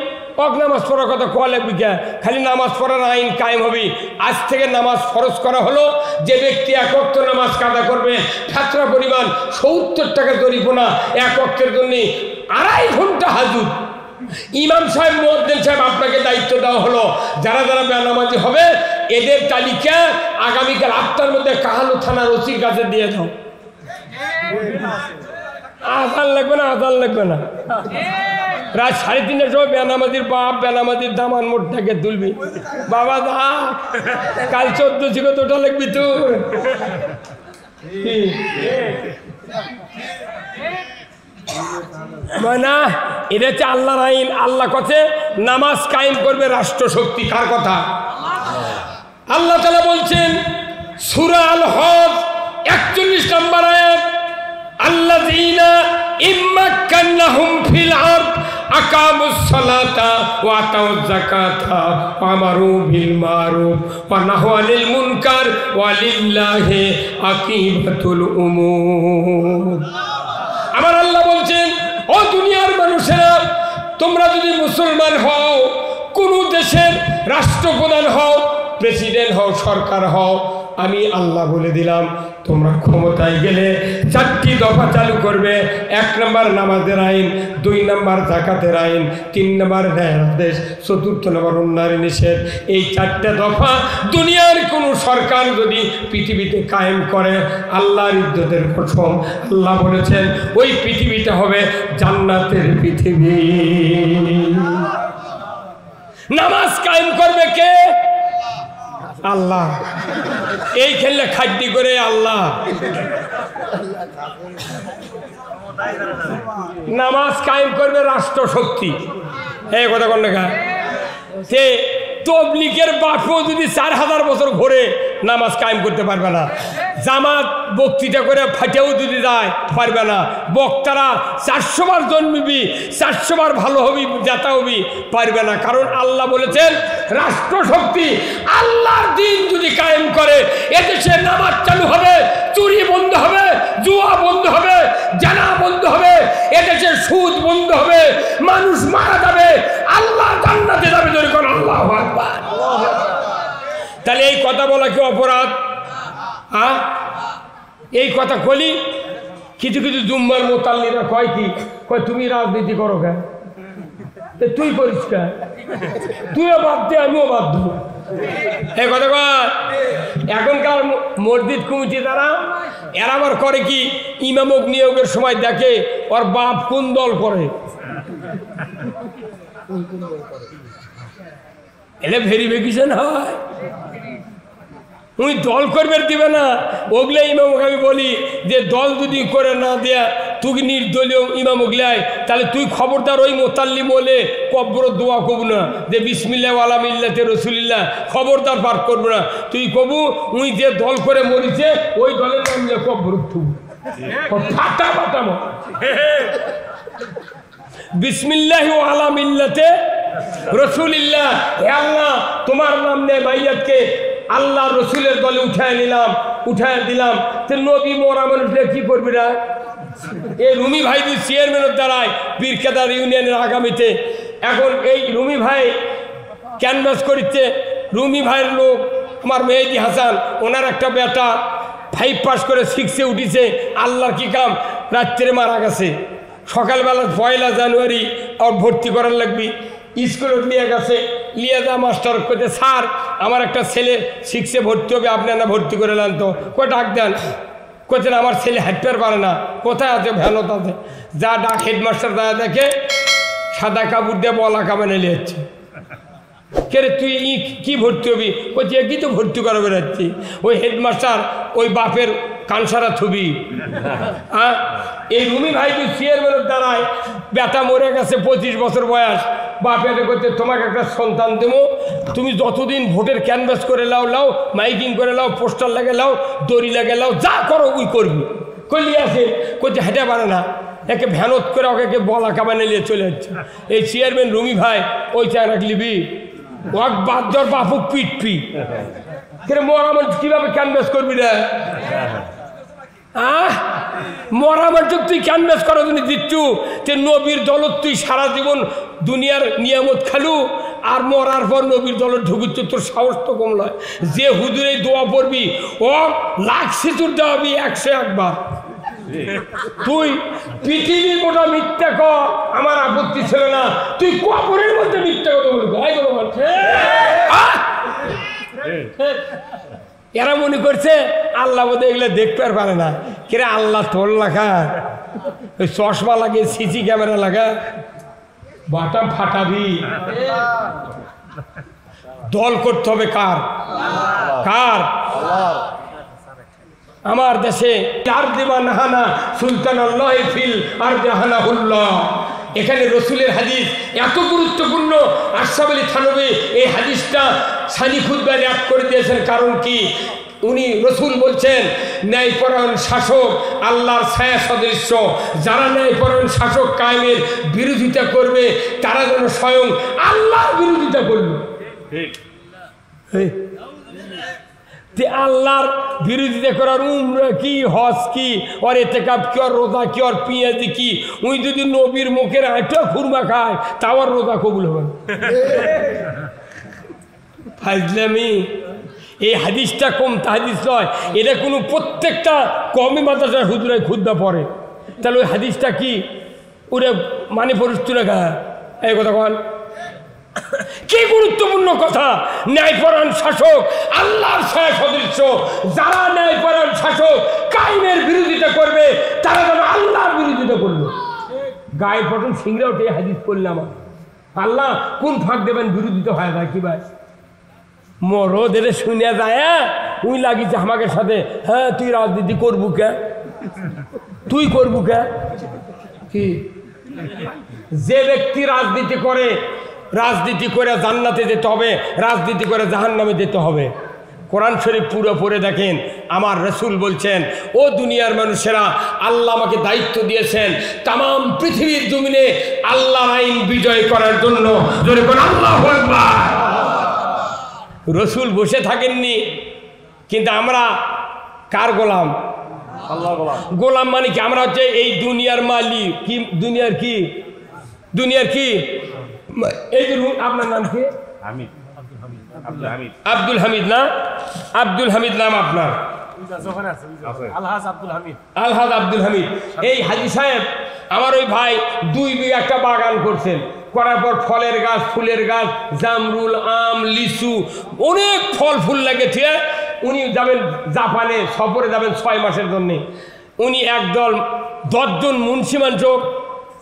নামাজ পড়ার কথা কোয়া লাগবি কে? খালি নামাজ পড়ার আইন কায়েম হবি। আজ থেকে নামাজ ফরজ করা হলো, যে ব্যক্তি 1 ওয়াক্ত নামাজ কাদা করবে, ছাত্রা পরিমাণ 70 টাকা জরিমানা, 1 ওয়াক্তের জন্য 2.5 ঘন্টা হাজুর। ইমাম সাহেব, মুয়াজ্জিন সাহেব, আপনাকে দায়িত্ব দেওয়া হলো, যারা যারা বেনামাজি হবে এদের তালিকা আগামীকাল 8টার মধ্যে কাহালু থানার ওসির কাছে দিয়ে দাও। আজান লাগবে না, আজান লাগবে না। রাত 3:30টার সময় বেনামাজির বাপ বেনামাজির দামান মোটটাকে তুলবি, বাবা দা কাল 14 ছিল তোটা লিখবি তুই। না, এটা হচ্ছে আল্লাহর আইন। আল্লাহ কথা নামাজ কায়েম করবে রাষ্ট্র শক্তি। কার কথা? আল্লাহ তাআলা বলছেন সূরা আল হজ 41 নম্বর আয়াত, আল্লাযীনা ইম্মাক্কান্নাহুম ফিল আরদ আকামুস সালাতা ওয়া আতাউয যাকাতা ওয়া আমারু বিল মারুফ ওয়া নাহাউ আনিল মুনকার ওয়া লিল্লাহি আকিবাতুল উমুর। আমার আল্লাহ বলছেন, ও দুনিয়ার মানুষেরা, তোমরা যদি মুসলমান হও, কোন দেশের রাষ্ট্রপ্রধান হও, প্রেসিডেন্ট হও, সরকার হও, আমি আল্লাহ বলে দিলাম তোমরা ক্ষমতায় গেলে 4টি দফা চালু করবে। 1 নম্বর নামাজের আইন, 2 নম্বর যাকাতের আইন, 3 নম্বর ন্যায়ের আদেশ, 4th নম্বর উন্নয়নের নিষেধ। এই 4টে দফা দুনিয়ার কোন সরকার যদি পৃথিবীতে কায়েম করে, আল্লাহর ইজ্জতের কসম, আল্লাহ বলেছেন ওই পৃথিবীটা হবে জান্নাতের পৃথিবী। নামাজ কায়েম করবে কে? আল্লাহ। এই খেললে খাদ্যি করে আল্লাহ। নামাজ কায়েম করবে রাষ্ট্র শক্তি। এই কথা কোন লেখা? সে তবলিগের বাপও যদি 4000 বছর ঘুরে নামাজ কায়েম করতে পারবে না। জামাত বক্তৃতা করে ফাটেও যদি যায় পারবে না। বক্তারা 400 বার জন্মিবি, 400 বার ভালো হবি, জাতা হবি, পারবে না। কারণ আল্লাহ বলেছেন রাষ্ট্র শক্তি আল্লাহর দিন যদি কায়েম করে, এদেশে নামাজ চালু হবে, চুরি বন্ধ হবে, জুয়া বন্ধ হবে, জানা বন্ধ হবে, এদেশে সুদ বন্ধ হবে, মানুষ মারা যাবে, আল্লাহ জান্নাতে যাবে। যদি কোন আল্লাহু আকবার। তাহলে এই কথা বলা কি অপরাধ? এই কথা বলি কিছু কিছু জুম্মার মোতাল্লিরা কয় কি, কয় তুমি রাজনীতি করো কেন? তুই করিস কেন? তুইও বাদ দে, আমিও বাদ দেবো। এই কথা কয়। এখনকার মসজিদ কমিটি দ্বারা এরা আবার করে কি, ইমামক নিয়োগের সময় দেখে ওর বাপ কোন দল করে, এলে ভেরিফিকেশন হয়। উনি দল করবে দিবে না, ওগুলো ইমামকে আমি বলি যে দল যদি করে না দেয়া তুই নির্দলীয় ইমাম ওগলায়, তাহলে তুই খবরদার ওই মোতাল্লি বলে কব্বর দোয়া করবো না যে বিসমিল্লাহ ওয়ালা মিল্লাতে রসুলিল্লাহ, খবরদার পাঠ করবো না। তুই কবু উনি যে দল করে মরিছে ওই দলের নাম নিয়ে কব্বর ফাটা ফাটামো বিসমিল্লাহ ওয়ালা মিল্লাতে রসুলিল্লাহ। হে আল্লাহ, তোমার নাম নেই মাইয়াতকে আল্লাহ রসুলের দলে উঠায় নিলাম, উঠায় দিলাম। তো নবী মোরা মানুষরা কি করবি না? এই রুমি ভাই দুই চেয়ারম্যানের দ্বারায় বীরকেদার ইউনিয়নের আগামীতে এখন এই রুমি ভাই ক্যানভাস করছে। রুমি ভাইয়ের লোক আমার মেহেদি হাসান, ওনার একটা বেটা 5 পাস করে 6-এ উঠিছে। আল্লাহর কি কাম, রাত্রে মারা গেছে। সকালবেলা 1 জানুয়ারি আর ভর্তি করার লাগবি। স্কুলে নিয়ে গেছে, নিয়ে যা মাস্টার করতে, স্যার আমার একটা ছেলে 6-এ ভর্তি হবে, আপনি না ভর্তি করে নেন তো। কই ডাক দেন। কোথায় আমার ছেলে হাঁটতে পারে না, কোথায় আছে? ভ্যানত আছে। যা ডাক হেডমাস্টার দাদা দেখে সাদা কাপড় দিয়ে বলা কামানে নিয়ে যাচ্ছে। কে রে তুই কি ভর্তি হবি? বলছি একই তো ভর্তি করা বেরোচ্ছি। ওই হেডমাস্টার ওই বাপের কানসারা ছবি। হ্যাঁ, এই রুমি ভাই তুই চেয়ারম্যানের দ্বারায় বেটা মরে গেছে 25 বছর বয়স। বাপের করতে তোমাকে একটা সন্তান দেবো, তুমি যতদিন ভোটের ক্যানভাস করে লাও, লাও মাইকিং করে লাও, পোস্টার লাগে লাও, দড়ি লাগে লাও, যা করো ওই করবি। করলি আছে করছে হেঁটে পারে না, একে ভ্যানত করে ওকে বলা কামানে নিয়ে চলে যাচ্ছে। এই চেয়ারম্যান রুমি ভাই ওই চায় রাখলিবি ওয়াক বাদ দর বাপুক পিটপি মরা মানুষ কিভাবে ক্যানভাস করবি রে? মরা মানুষ তুই ক্যানভাস করার জন্য দিচ্ছু, তে নবীর দলত তুই সারা জীবন দুনিয়ার নিয়ামত খালু, আর মরার পর নবীর দলত ঢুকুচ্ছ, তোর সাহস তো কম নয়। যে হুজুরে দোয়া পড়বি ও লাখ সিঁতুর দেওয়াবি 101 বার। তুই পৃথিবী গোটা মিথ্যা কর, আমার আপত্তি ছিল না। তুই কবরের মধ্যে মিথ্যা কথা বলবি। এরা মনে করছে আল্লাহ বোধ এগুলো দেখতে আর পারে না। কিরে আল্লাহ তোর লাগা ওই চশমা লাগে, সিসি ক্যামেরা লাগা, বাটাম ফাটাবি। দল করতে হবে কার? কার? আমার দেশে সুলতান আল্লাহ ফিল আর জাহানাহুল্লাহ, এখানে রসুলের হাদিস এত গুরুত্বপূর্ণ। আশরাফ আলী থানভী এই হাদিসটা সানি খুতবায় র্যাপ করে দিয়েছেন। কারণ কি? উনি রসুল বলছেন ন্যায়পরায়ণ শাসক আল্লাহর ছায়া সদৃশ্য। যারা ন্যায়পরায়ণ শাসক কায়েমের বিরোধিতা করবে তারা যেন স্বয়ং আল্লাহর বিরোধিতা করবে। আল্লাহর বিরোধিতা করার উমরা কি, হজ কি, ওর ইতিকাফ কি, ওর রোজা কি, ওর পিঁয়াজি কি? উই যদি নবীর মুখের আঁটা খুরমা খায় তাও আর রোজা কবুল হবে না। ফাজলামি। এই হাদিসটা কম হাদিস নয়, এটা কোনো প্রত্যেকটা কমই মাদ্রাসার হুজুরায় খুদ্া পড়ে। তাহলে ওই হাদিসটা কি ওরে মানে পরিস্থিতি রেখা? এই কথা কন কি গুরুত্বপূর্ণ কথা। ন্যায়পরায়ণ শাসক আল্লাহর ছায়া সদৃশ্য। যারা ন্যায়পরায়ণ শাসক কায়েমের বিরোধিতা করবে তারা যেন আল্লাহর বিরোধিতা করবে। গায়ে পটন সিংড়া উঠে হাদিস করলাম। আল্লাহ কোন ফাঁক দেবেন? বিরোধিতা হয় না কি ভাই? মরদ এর শুনে যায় উই লাগিছে আমাকে সাথে। হ্যাঁ তুই রাজনীতি করবু কে? তুই করবু কে? কি যে ব্যক্তি রাজনীতি করে, রাজনীতি করে জান্নাতে যেতে হবে, রাজনীতি করে জাহান্নামে যেতে হবে। কোরআন শরীফ পুরো পড়ে দেখেন। আমার রসুল বলছেন ও দুনিয়ার মানুষেরা, আল্লাহ আমাকে দায়িত্ব দিয়েছেন তাম পৃথিবীর জমিনে আল্লাহর আইন বিজয় করার জন্য। জোরে কোন আল্লাহু আকবার। রসুল বসে থাকেননি, কিন্তু আমরা কার গোলাম? আল্লাহর গোলাম। গোলাম মানে কি? আমরা হচ্ছে এই দুনিয়ার মালিক। কি দুনিয়ার কি? দুনিয়ার কি? এই যে আপনার নাম কি? আব্দুল হামিদ না? আব্দুল হামিদ নাম আপনার? আলহাজ আব্দুল হামিদ। এই হাজী সাহেব আমার ওই ভাই 2 বিঘা একটা বাগান করছেন। করার পর ফলের গাছ, ফুলের গাছ, জামরুল, আম, লিচু, অনেক ফল ফুল লেগেছে। উনি যাবেন জাপানে সফরে, যাবেন 6 মাসের জন্যে। উনি একদল 10 জন মুন্সিমানচোক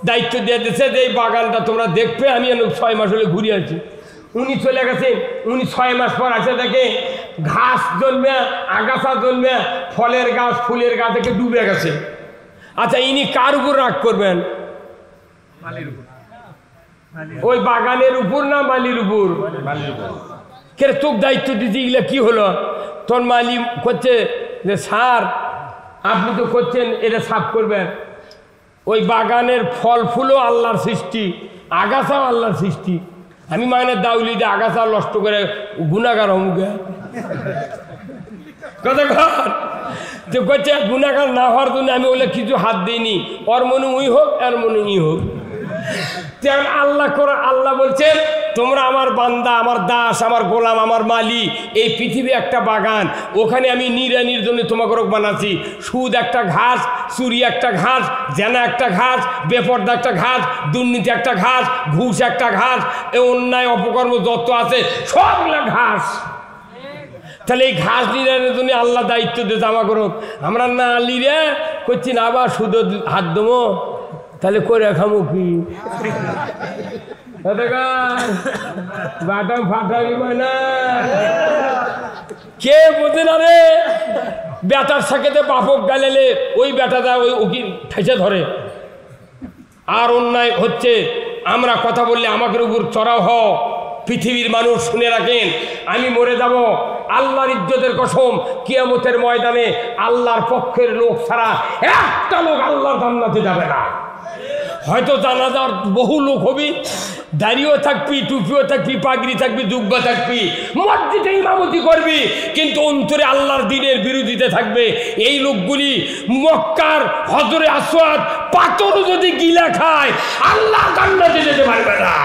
দায়িত্ব দিয়ে দিয়েছে যে এই বাগানটা তোমরা দেখবে। আমি 6 মাস হলে ঘুরে আছি। উনি চলে গেছে। উনি 6 মাস পর আসে দেখে ঘাস জন্মে, আগাছা জন্মে, ফলের গাছ, ফুলের গাছ থেকে ডুবে গেছে। আচ্ছা ইনি কার উপর রাগ করবেন? ওই বাগানের উপর না মালির উপর? কে তোকে দায়িত্ব দিতে গেলে কি হলো? তোর মালি করছে যে স্যার আপনি তো করছেন এটা সাফ করবেন। ওই বাগানের ফল ফুলও আল্লাহর সৃষ্টি, আগাছাও আল্লাহর সৃষ্টি। আমি মানে দাউলি যে আগাছা নষ্ট করে গুণাগার হমুকে কথা কর। তো করছে গুণাগার না হওয়ার জন্য আমি বলে কিছু হাত দিইনি। ওর মনে উই হোক, এর মনে ই হোক। তেমন আল্লাহ করে আল্লাহ বলছেন তোমরা আমার বান্দা, আমার দাস, আমার গোলাম, আমার মালি। এই পৃথিবী একটা বাগান, ওখানে আমি নিড়ানির জন্য তোমাকে বানাচ্ছি। সুদ একটা ঘাস, চুরি একটা ঘাস, জেনা একটা ঘাস, বেপর্দা একটা ঘাস, দুর্নীতি একটা ঘাস, ঘুষ একটা ঘাস, এই অন্যায় অপকর্ম যত আছে সবগুলা ঘাস। তাহলে এই ঘাস নিড়ানোর জন্য আল্লাহ দায়িত্ব দিয়েছে আমাকে। আমরা না লিরে করছি না, আবার সুদ হাত দেবো, তাহলে করে খামো কি? বাটাম ফাটাবি মানে কে বোঝে না রে? বেটার সাথে বাপক গালেলে ওই বেটাটা ওই উকিল ঠেসে ধরে। আর অন্যায় হচ্ছে আমরা কথা বললে আমাদের উপর চড়াও হও। পৃথিবীর মানুষ শুনে রাখেন, আমি মরে যাব আল্লাহর ইজ্জতের কসম, কিয়ামতের ময়দানে আল্লাহর পক্ষের লোক ছাড়া একটা লোক আল্লাহর জান্নাতে যাবে না। হয়তো জানাজার বহু লোক হবি, দাড়িও থাকবি, টুপিও থাকবি, পাগড়ি থাকবি, জুব্বা থাকবি, মসজিদে ইমামতি করবি, কিন্তু অন্তরে আল্লাহর দ্বীনের বিরোধিতা থাকবে। এই লোকগুলি মক্কার হজরে আসওয়াদ পাথরও যদি গিলা খায় আল্লাহ জান্নাতে যেতে পারবে না।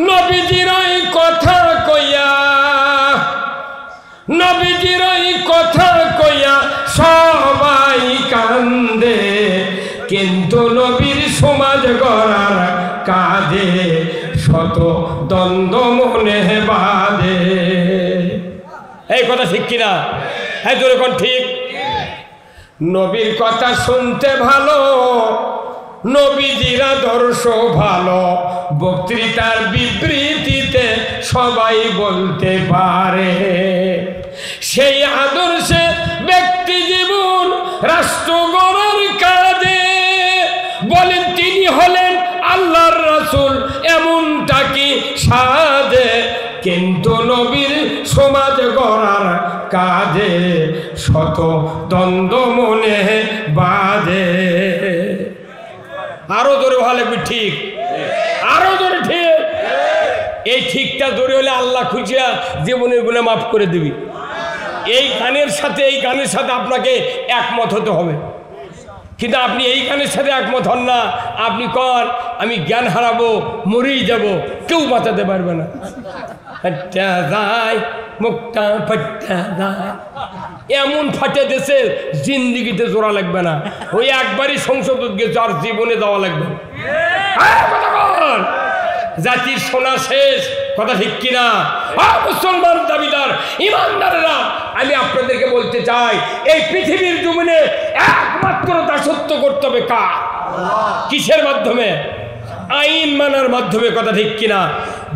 নবীজির ওই কথা কইয়া, নবীজির ওই কথা কইয়া সবাই কান্দে, কিন্তু নবীর সমাজ গড়ার কাজে শত দ্বন্দ্ব মনে বাঁধে। এই কথা ঠিক কিনা? হ্যাঁ জোরে কোন ঠিক? নবীর কথা শুনতে ভালো, নবীজির আদর্শ ভালো, বক্তৃতার বিবৃতিতে সবাই বলতে পারে। সেই আদর্শে ব্যক্তি জীবন রাষ্ট্র গড়ার কাজে, বলেন তিনি হলেন আল্লাহর রাসূল, এমনটা কি সাজে? কিন্তু নবীর সমাজ গড়ার কাজে শত দ্বন্দ্ব মনে বাজে। আরো জোরে ভালো, ঠিক আরো জোরে ঠিক। এই ঠিকটা জোরে হলে আল্লাহ খুঁজিয়া জীবনের গুনাহ মাফ করে দিবি। এই গানের সাথে আপনাকে একমত হতে হবে, কিন্তু আপনি এই গানের সাথে একমত হন না, আপনি কর আমি জ্ঞান হারাবো, মরেই যাব, কেউ বাঁচাতে পারবে না। মুখটা ফাটা যায়, এমন ফাটে দেশে জিন্দিগিতে জোড়া লাগবে না। ওই একবারই সংসদ গেছে, আর জীবনে যাওয়া লাগবে না। জাতির সোনা শেষ, কথা ঠিক কিনা? মুসলমান দাবিদার ইমানদারেরা, আমি আপনাদেরকে বলতে চাই, এই পৃথিবীর জমিনে একমাত্র দাসত্ব করতে হবে কার? কিসের মাধ্যমে? আইন মানার মাধ্যমে, কথা ঠিক কিনা?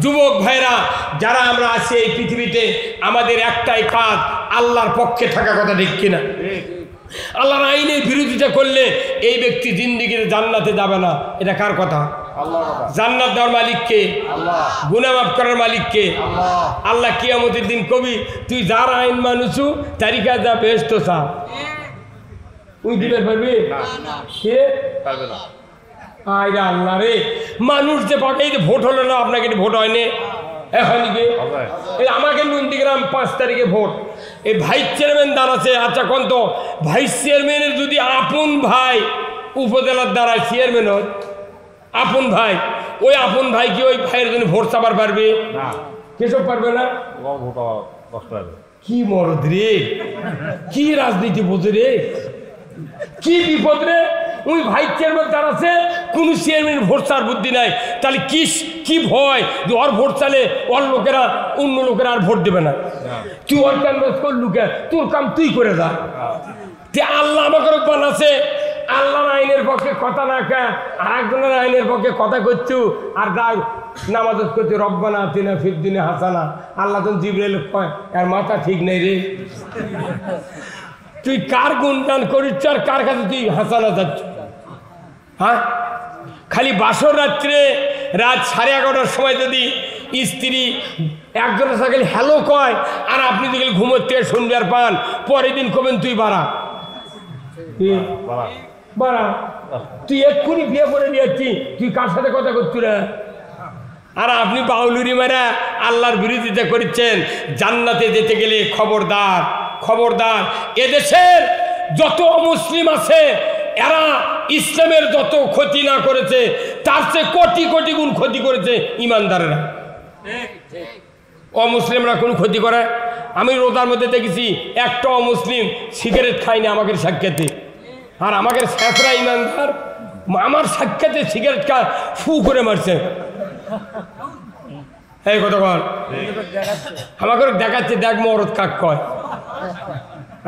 যুবক ভাইরা যারা আমরা আছি এই পৃথিবীতে, আমাদের একটাই কাজ, আল্লাহর পক্ষে থাকা, কথা ঠিক কিনা? আল্লাহর আইনের বিরোধিতা করলে এই ব্যক্তি জিন্দিগিতে জান্নাতে যাবে না। এটা কার কথা? জান্নাত দেওয়ার মালিক কে? গুনাহ মাফ করার মালিক কে? আল্লাহ কিয়ামতের দিন কবি, তুই যার আইন মানুষু তারিকা যা বেহেশত চা, তুই দিতে পারবি? কে পারবে না? আরে আল্লাহ রে, মানুষ যে পাকে, এই যে ভোট হলো না, আপনাকে ভোট হয়নি, আমাকে নন্দীগ্রাম 5 তারিখে ভোট। এই ভাইস চেয়ারম্যান দাঁড়াচ্ছে, আচ্ছা কোন তো ভাইস চেয়ারম্যানের যদি আপন ভাই উপজেলার দ্বারা চেয়ারম্যান হয়, আপন ভাই, ওই আপন ভাই কি ওই ভাইয়ের জন্য ভোট চাবার পারবে? কেসব পারবে না। কি মরদ রে, কি রাজনীতি বোঝে রে, কি বিপদ রে। ওই ভাইস চেয়ারম্যান দাঁড়াচ্ছে, কোন চেয়ারম্যান ভোট চার বুদ্ধি নাই, তাহলে কি ভয় যে ওর ভোট চালে ওর লোকেরা, অন্য লোকেরা আর ভোট দেবে না। তুই ওর ক্যানভাস কর, লুকে তোর কাম তুই করে যা। আল্লাহ আমাকে বানাচ্ছে, আল্লাহর আইনের পক্ষে কথা না কে আরেকজনের আইনের পক্ষে কথা করছু, আর দাও নামাজ করছি রব্বানা আতিনা ফিদ দুনিয়া হাসানা। আল্লাহ তো জিবরাইল কয়, আর মাথা ঠিক নেই রে, তুই কার গুণগান করিস আর কার কাছে তুই হাসানা যাচ্ছ? হ্যাঁ, খালি বাসর রাত্রে রাত 11:30টার সময় যদি স্ত্রী একজনের সাথে হ্যালো কয়, আর আপনি যদি ঘুমোতে শুনবে আর পান, পরের দিন কবেন তুই বাড়া বাড়া, তুই এক্ষুনি বিয়ে করে নিয়েছি, তুই কার সাথে কথা করছু রে? আর আপনি বাউলুরি মারা আল্লাহর বিরোধিতা করছেন। জান্নাতে যেতে গেলে খবরদার, খবরদার, এদেশের যত মুসলিম আছে এরা ইসলামের যত ক্ষতি না করেছে তার চেয়ে কোটি কোটি গুণ ক্ষতি করেছে ইমানদারেরা। অমুসলিমরা কোন ক্ষতি করে? আমি রোজার মধ্যে দেখেছি একটা অমুসলিম সিগারেট খায়নি আমাকে সাক্ষাতে, আর আমাকে স্যাঁতরা ইমানদার আমার সাক্ষাতে সিগারেট খা ফু করে মারছে। এই কথা বল, আমাকে দেখাচ্ছে, দেখ মরদ কাক কয়।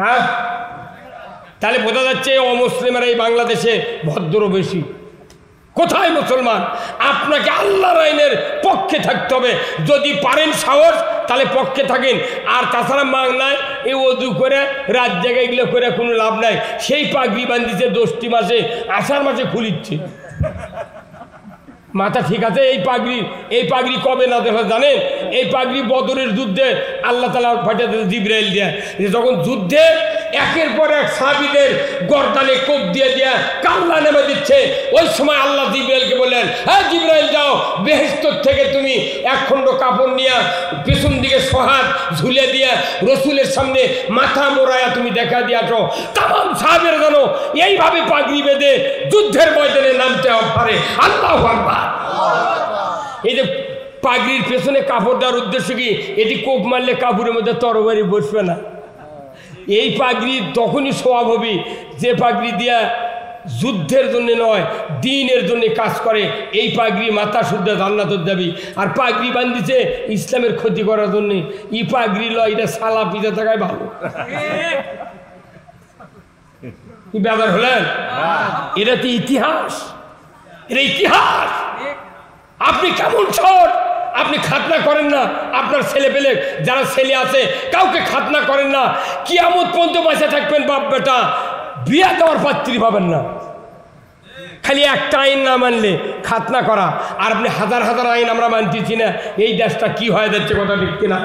হ্যাঁ, তাহলে বোঝা যাচ্ছে অমুসলিমেরা এই বাংলাদেশে ভদ্র বেশি। কোথায় মুসলমান? আপনাকে আল্লাহর আইনের পক্ষে থাকতে হবে, যদি পারেন সাহস তাহলে পক্ষে থাকেন, আর তাছাড়া মাং নাই এই অজু করে রাত জায়গায় এগুলো করে কোনো লাভ নাই। সেই পাগড়ি বান্ধিছে 10টি মাসে, আষাঢ় মাসে খুলিচ্ছে। মাথা ঠিক আছে? এই পাগড়ি কবে না দেখা জানেন? এই পাগড়ি বদরের যুদ্ধে আল্লাহ তাআলা পাঠিয়ে জিবরাইল দিয়ে, যখন যুদ্ধে একের পর এক সাহাবীদের গর্দানে কোপ দিয়ে কাল্লা নেমে দিচ্ছে, ওই সময় আল্লাহ জিবরাইলকে বললেন, হ্যাঁ জিবরাইল যাও, বেহেশত থেকে তুমি এক খণ্ড কাপড় নিয়ে পিছন দিকে সোহাগ ঝুলে দিয়ে রসুলের সামনে মাথা মোড়ায়া তুমি দেখা দিয়ে আসো। তামাম সাহাবীরা যেন এইভাবে পাগড়ি বেঁধে যুদ্ধের ময়দানে নামতে পারে। আল্লাহু আকবার। এই যে পাগড়ির পেছনে কাপড় দেওয়ার উদ্দেশ্য কি? এটি কোপ মারলে কাপড়ের মধ্যে তরবারি বসবে না। এই পাগড়ি তখনই স্বভাব হবে যে পাগড়ি দিয়া যুদ্ধের জন্য নয়, দ্বীনের জন্য কাজ করে। এই পাগড়ি মাথা শুদ্ধ জান্নাতে যাবি। আর পাগড়ি বান্ধিছে ইসলামের ক্ষতি করার জন্য। ই পাগড়ি লয়, এটা সালা পিঠে থাকায় ভালো। কি ব্যাপার হলেন? এটা তো ইতিহাস, এর ইতিহাস। আপনি কেমন ছোট, আপনি খাতনা করেন না, আপনার ছেলে পেলে যারা ছেলে আছে কাউকে খাতনা করেন না, কিয়ামত পর্যন্ত বাঁচা থাকবেন বাপ বেটা, বিয়া দেওয়ার পাত্রী পাবেন না। খালি একটা আইন না মানলে খাতনা করা, আর আপনি হাজার হাজার আইন আমরা মানতেছি না, এই দেশটা কি হয়ে যাচ্ছে কথা ঠিক কিনা?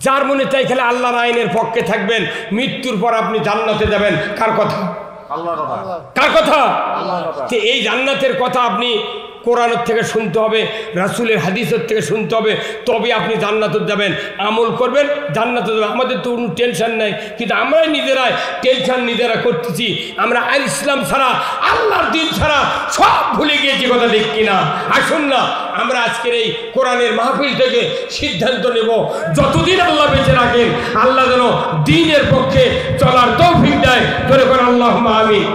যার মনে চাই খেলে আল্লাহর আইনের পক্ষে থাকবেন, মৃত্যুর পর আপনি জান্নাতে যাবেন। কার কথা? কার কথা? এই জান্নাতের কথা আপনি কোরআনের থেকে শুনতে হবে, রাসূলের হাদিসের থেকে শুনতে হবে, তবে আপনি জান্নাতে যাবেন। আমল করবেন, জান্নাতে যাবেন। আমাদের তো কোনো টেনশন নাই, কিন্তু আমরাই নিজেরাই টেনশন নিজেরা করতেছি। আমরা আল ইসলাম ছাড়া, আল্লাহর দিন ছাড়া সব ভুলে গিয়েছি কথা ঠিক কিনা? আসুন না আমরা আজকের এই কোরআনের মাহফিল থেকে সিদ্ধান্ত নেব, যতদিন আল্লাহ বেঁচে রাখেন আল্লাহ যেন দ্বীনের পক্ষে চলার তৌফিক দেয়। ধরে করে আল্লাহুম্মা আমিন।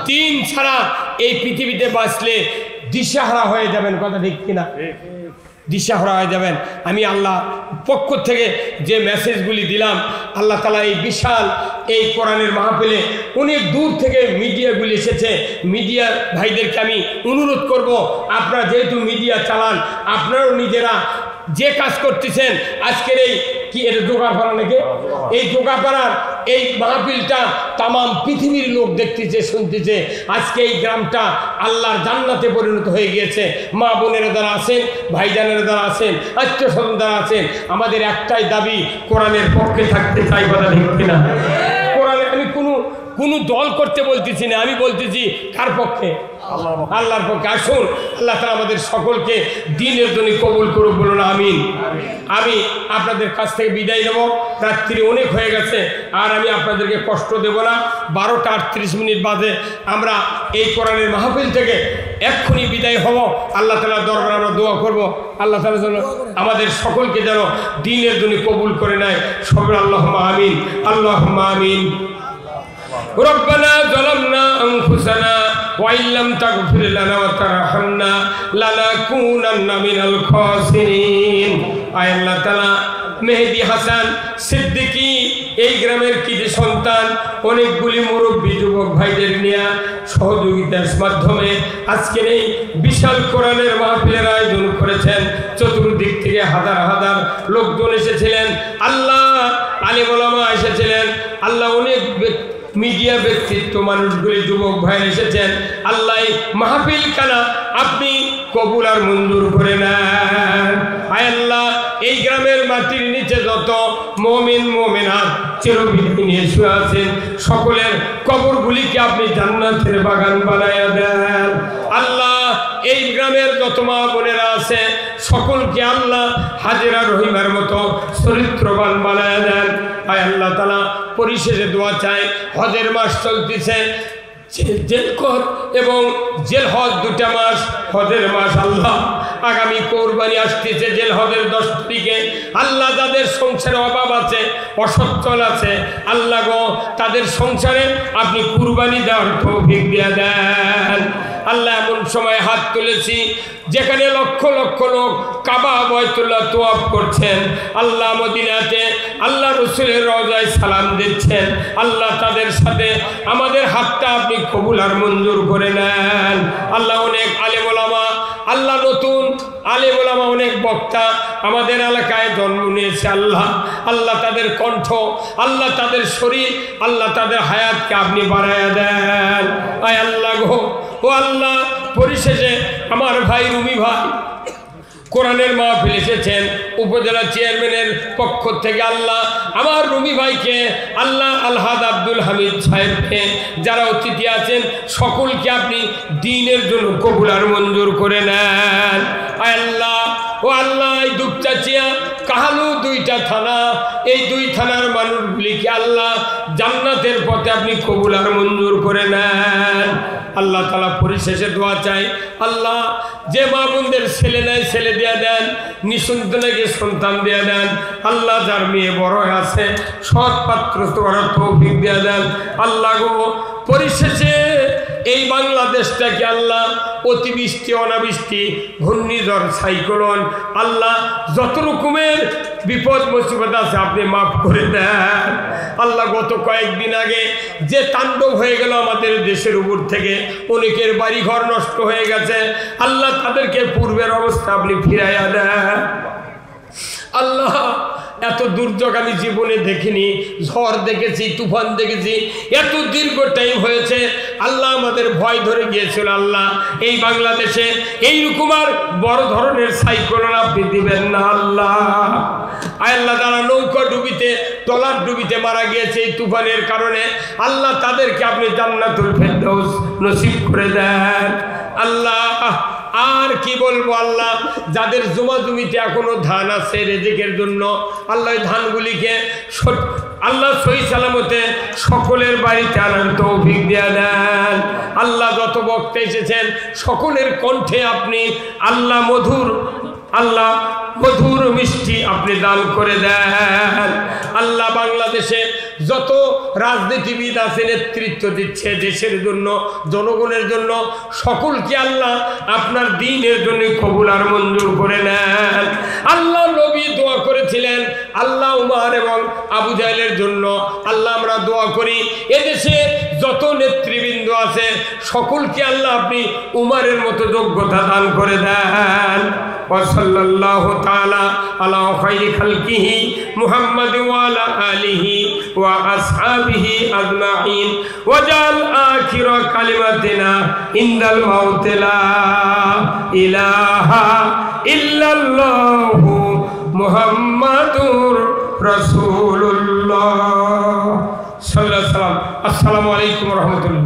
দ্বীন ছাড়া এই পৃথিবীতে বাঁচলে দিশাহারা হয়ে যাবেন কথা ঠিক কিনা? দিশাহারা হয়ে যাবেন। আমি আল্লাহ পক্ষ থেকে যে মেসেজগুলি দিলাম, আল্লাহ তাআলা এই বিশাল এই কোরআনের মাহফিলে অনেক দূর থেকে মিডিয়াগুলি এসেছে, মিডিয়া ভাইদেরকে আমি অনুরোধ করব, আপনারা যেহেতু মিডিয়া চালান, আপনারাও নিজেরা যে কাজ করতেছেন, আজকের এই কি এটা জোগাড়পাড়া নাকি, এই জোগাড়পাড়ার এই মাহফিলটা তামাম পৃথিবীর লোক দেখতেছে, শুনতেছে। আজকে এই গ্রামটা আল্লাহর জান্নাতে পরিণত হয়ে গিয়েছে। মা বোনেরা যারা আছেন, ভাইজানেরা যারা আছেন, আত্মীয় স্বজন যারা আছেন, আমাদের একটাই দাবি, কোরআনের পক্ষে থাকতে চাই কথা ঠিক কিনা? কোরআনে আমি কোনো দল করতে বলতেছি না, আমি বলতেছি কার পক্ষে? আল্লাহর পক্ষে। আসুন আল্লাহ তাআলা আমাদের সকলকে দ্বীনের জন্য কবুল করুক, বলুন আমিন। আমি আপনাদের কাছ থেকে বিদায় নেব, রাত্রি অনেক হয়ে গেছে, আর আমি আপনাদেরকে কষ্ট দেব না। 12টা 38 মিনিট বাজে আমরা এই কোরআনের মাহফিল থেকে এক্ষুনি বিদায় হব। আল্লাহ তাআলার দরবারে আমরা দোয়া করব, আল্লাহ তাআলা যেন আমাদের সকলকে যেন দ্বীনের জন্য কবুল করে নেয়। সবাই আল্লাহুম্মা আমিন, আল্লাহুম্মা আমিন। ربنا ظلمنا أنفسنا وإن لم تغفر لنا وترحمنا لنكونن من الخاسرين। আয় আল্লাহ তাআলা মেহেদী হাসান সিদ্দিকী এই গ্রামের কৃতি সন্তান, অনেকগুলি মুরব্বী যুবক ভাইদের নিয়ে সহযোগিতার মাধ্যমে আজকের এই বিশাল কোরআনের মাহফিলের আয়োজন করেছেন। চতুর্দিক থেকে হাজার হাজার লোকজন এসেছিলেন, আল্লাহ আলিম ওলামা এসেছিলেন, আল্লাহ অনেক মিডিয়া ব্যক্তিত্ব মানুষগুলি যুবক ভাই এসেছেন। আল্লাহ মাহফিল খানা আপনি কবুল আর মঞ্জুর করে নেন। আয় আল্লাহ এই গ্রামের মাটির নিচে যত মুমিন মুমিনাত চিরবিদায় নিয়ে শুয়ে আছেন, সকলের কবরগুলিকে আপনি জান্নাতের বাগান বানায়া দেন। আল্লাহ এই গ্রামের যত মা বোনেরা আছে সকলকে আল্লাহ হাজেরা রহিমার মতো চরিত্রবান বানায়া দেন। আয় আল্লাহ তাআলা পরিশেষে দোয়া চাই, হজের মাস চলতেছে, জেলকর এবং জেল হজ 2টা মাস, হজের মাস। আল্লাহ আগামী কোরবানি আসতেছে জেল হজের 10 তারিখে। আল্লাহ যাদের সংসারে অভাব আছে, অসচ্ছল আছে, আল্লাহ গো তাদের সংসারে আপনি কুরবানি দেওয়ার তৌফিক দিয়ে দেন। আল্লাহ এমন সময় হাত তুলেছি যেখানে লক্ষ লক্ষ লোক কাবা বাইতুল্লাহ তওয়াফ করছেন, আল্লাহ মদিনাতে আল্লাহ রাসূলের রওজায় সালাম দিচ্ছেন। আল্লাহ তাদের সাথে আমাদের হাতটা আপনি কবুল আর মঞ্জুর করে নেন। আল্লাহ অনেক আলেম ওলামা, আল্লাহ নতুন আলেম ওলামা, অনেক বক্তা আমাদের এলাকায় জন্ম নিয়েছে। আল্লাহ আল্লাহ তাদের কণ্ঠ, আল্লাহ তাদের শরীর, আল্লাহ তাদের হায়াতকে আপনি বাড়ায়া দেন। আয় আল্লাহ গো, ও আল্লাহ পরিশেষে আমার ভাই রুমি ভাই কোরআনের মাহফিল এসেছেন, উপজেলা চেয়ারম্যানের পক্ষ থেকে আল্লাহ আমার রুমি ভাইকে, আল্লাহ আলহাদ আব্দুল হামিদ সাহেবকে, যারা অতিথি আছেন সকলকে আপনি দ্বীনের জন্য কবুল আর মঞ্জুর করে নেন। আয় আল্লাহ, ও আল্লাহ এই দুপচাচিয়া কাহালু 2টা থানা, এই 2 থানার মানুষগুলিকে আল্লাহ জান্নাতের পথে আপনি কবুল আর মঞ্জুর করে নেন। আল্লাহ তাআলা পরিশেষে দোয়া চাই, আল্লাহ যে মা বোনদের ছেলে নাই ছেলে দিয়া দেন, নিঃসন্তানকে সন্তান দিয়া দেন। আল্লাহ যার মেয়ে বড় আছে সৎ পাত্র করার তৌফিক দিয়া দেন। আল্লাহ গো পরিশেষে এই বাংলাদেশটাকে আল্লাহ অতিবৃষ্টি অনাবৃষ্টি ঘূর্ণিঝড় সাইক্লোন আল্লাহ যত রকমের বিপদ মুসিবত আছে আপনি মাফ করে দেন আল্লাহ। গত কয়েকদিন আগে যে তাণ্ডব হয়ে গেল আমাদের দেশের উপর থেকে, অনেকের বাড়ি ঘর নষ্ট হয়ে গেছে, আল্লাহ তাদেরকে পূর্বের অবস্থা আপনি ফিরাইয়া দেন আল্লাহ। এত দুর্যোগ আমি জীবনে দেখিনি, ঝড় দেখেছি, তুফান দেখেছি, এত দীর্ঘ টাইম হয়েছে আল্লাহ, আমাদের ভয় ধরে গিয়েছিল আল্লাহ এই বাংলাদেশে এইরকম আর বড় ধরনের সাইক্লোন আপনি দিবেন না আল্লাহ। আল্লাহ যারা নৌকা ডুবিতে ট্রলার ডুবিতে মারা গিয়েছে এই তুফানের কারণে আল্লাহ তাদেরকে আপনি জান্নাতুল ফেরদৌস নসিব করে দেন আল্লাহ। আর কি বলবো আল্লাহ, যাদের জমা জমিতে এখনো ধান আছে রেজেকের জন্য আল্লাহ ধানগুলিকে আল্লাহ সহি সালামতে সকলের বাড়িতে আনার তৌফিক দিয়ে দেন আল্লাহ। যত বক্তা এসেছেন সকলের কণ্ঠে আপনি আল্লাহ মধুর মিষ্টি আপনি দান করে দেন আল্লাহ। বাংলাদেশে যত রাজনীতিবিদ আছে নেতৃত্ব দিচ্ছে দেশের জন্য জনগণের জন্য, সকলকে আল্লাহ আপনার দ্বীনের জন্য কবুল আর মঞ্জুর করে নেন আল্লাহ। নবী দোয়া করেছিলেন আল্লাহ উমর এবং আবু জাহেলের জন্য আল্লাহ আমরা দোয়া করি এদেশে যত নেতৃবৃন্দ আছে সকলকে আল্লাহ আপনি উমরের মতো যোগ্যতা দান করে দেন। ওয়াসাল্লাল্লাহু তাআলা আলা খায়রি খালকিহি মুহাম্মাদ ওয়া আলা আলিহি ওয়া আসহাবিহি আজমাইন ওয়াজাল আখিরা কালিমাতিনা ইনদাল মাউত লা ইলাহা ইল্লাল্লাহু মুহাম্মাদুর রাসূলুল্লাহ সাল্লাল্লাহু আলাইহি ওয়া সাল্লাম। আসসালামু আলাইকুম ওয়া রাহমাতুল্লাহ।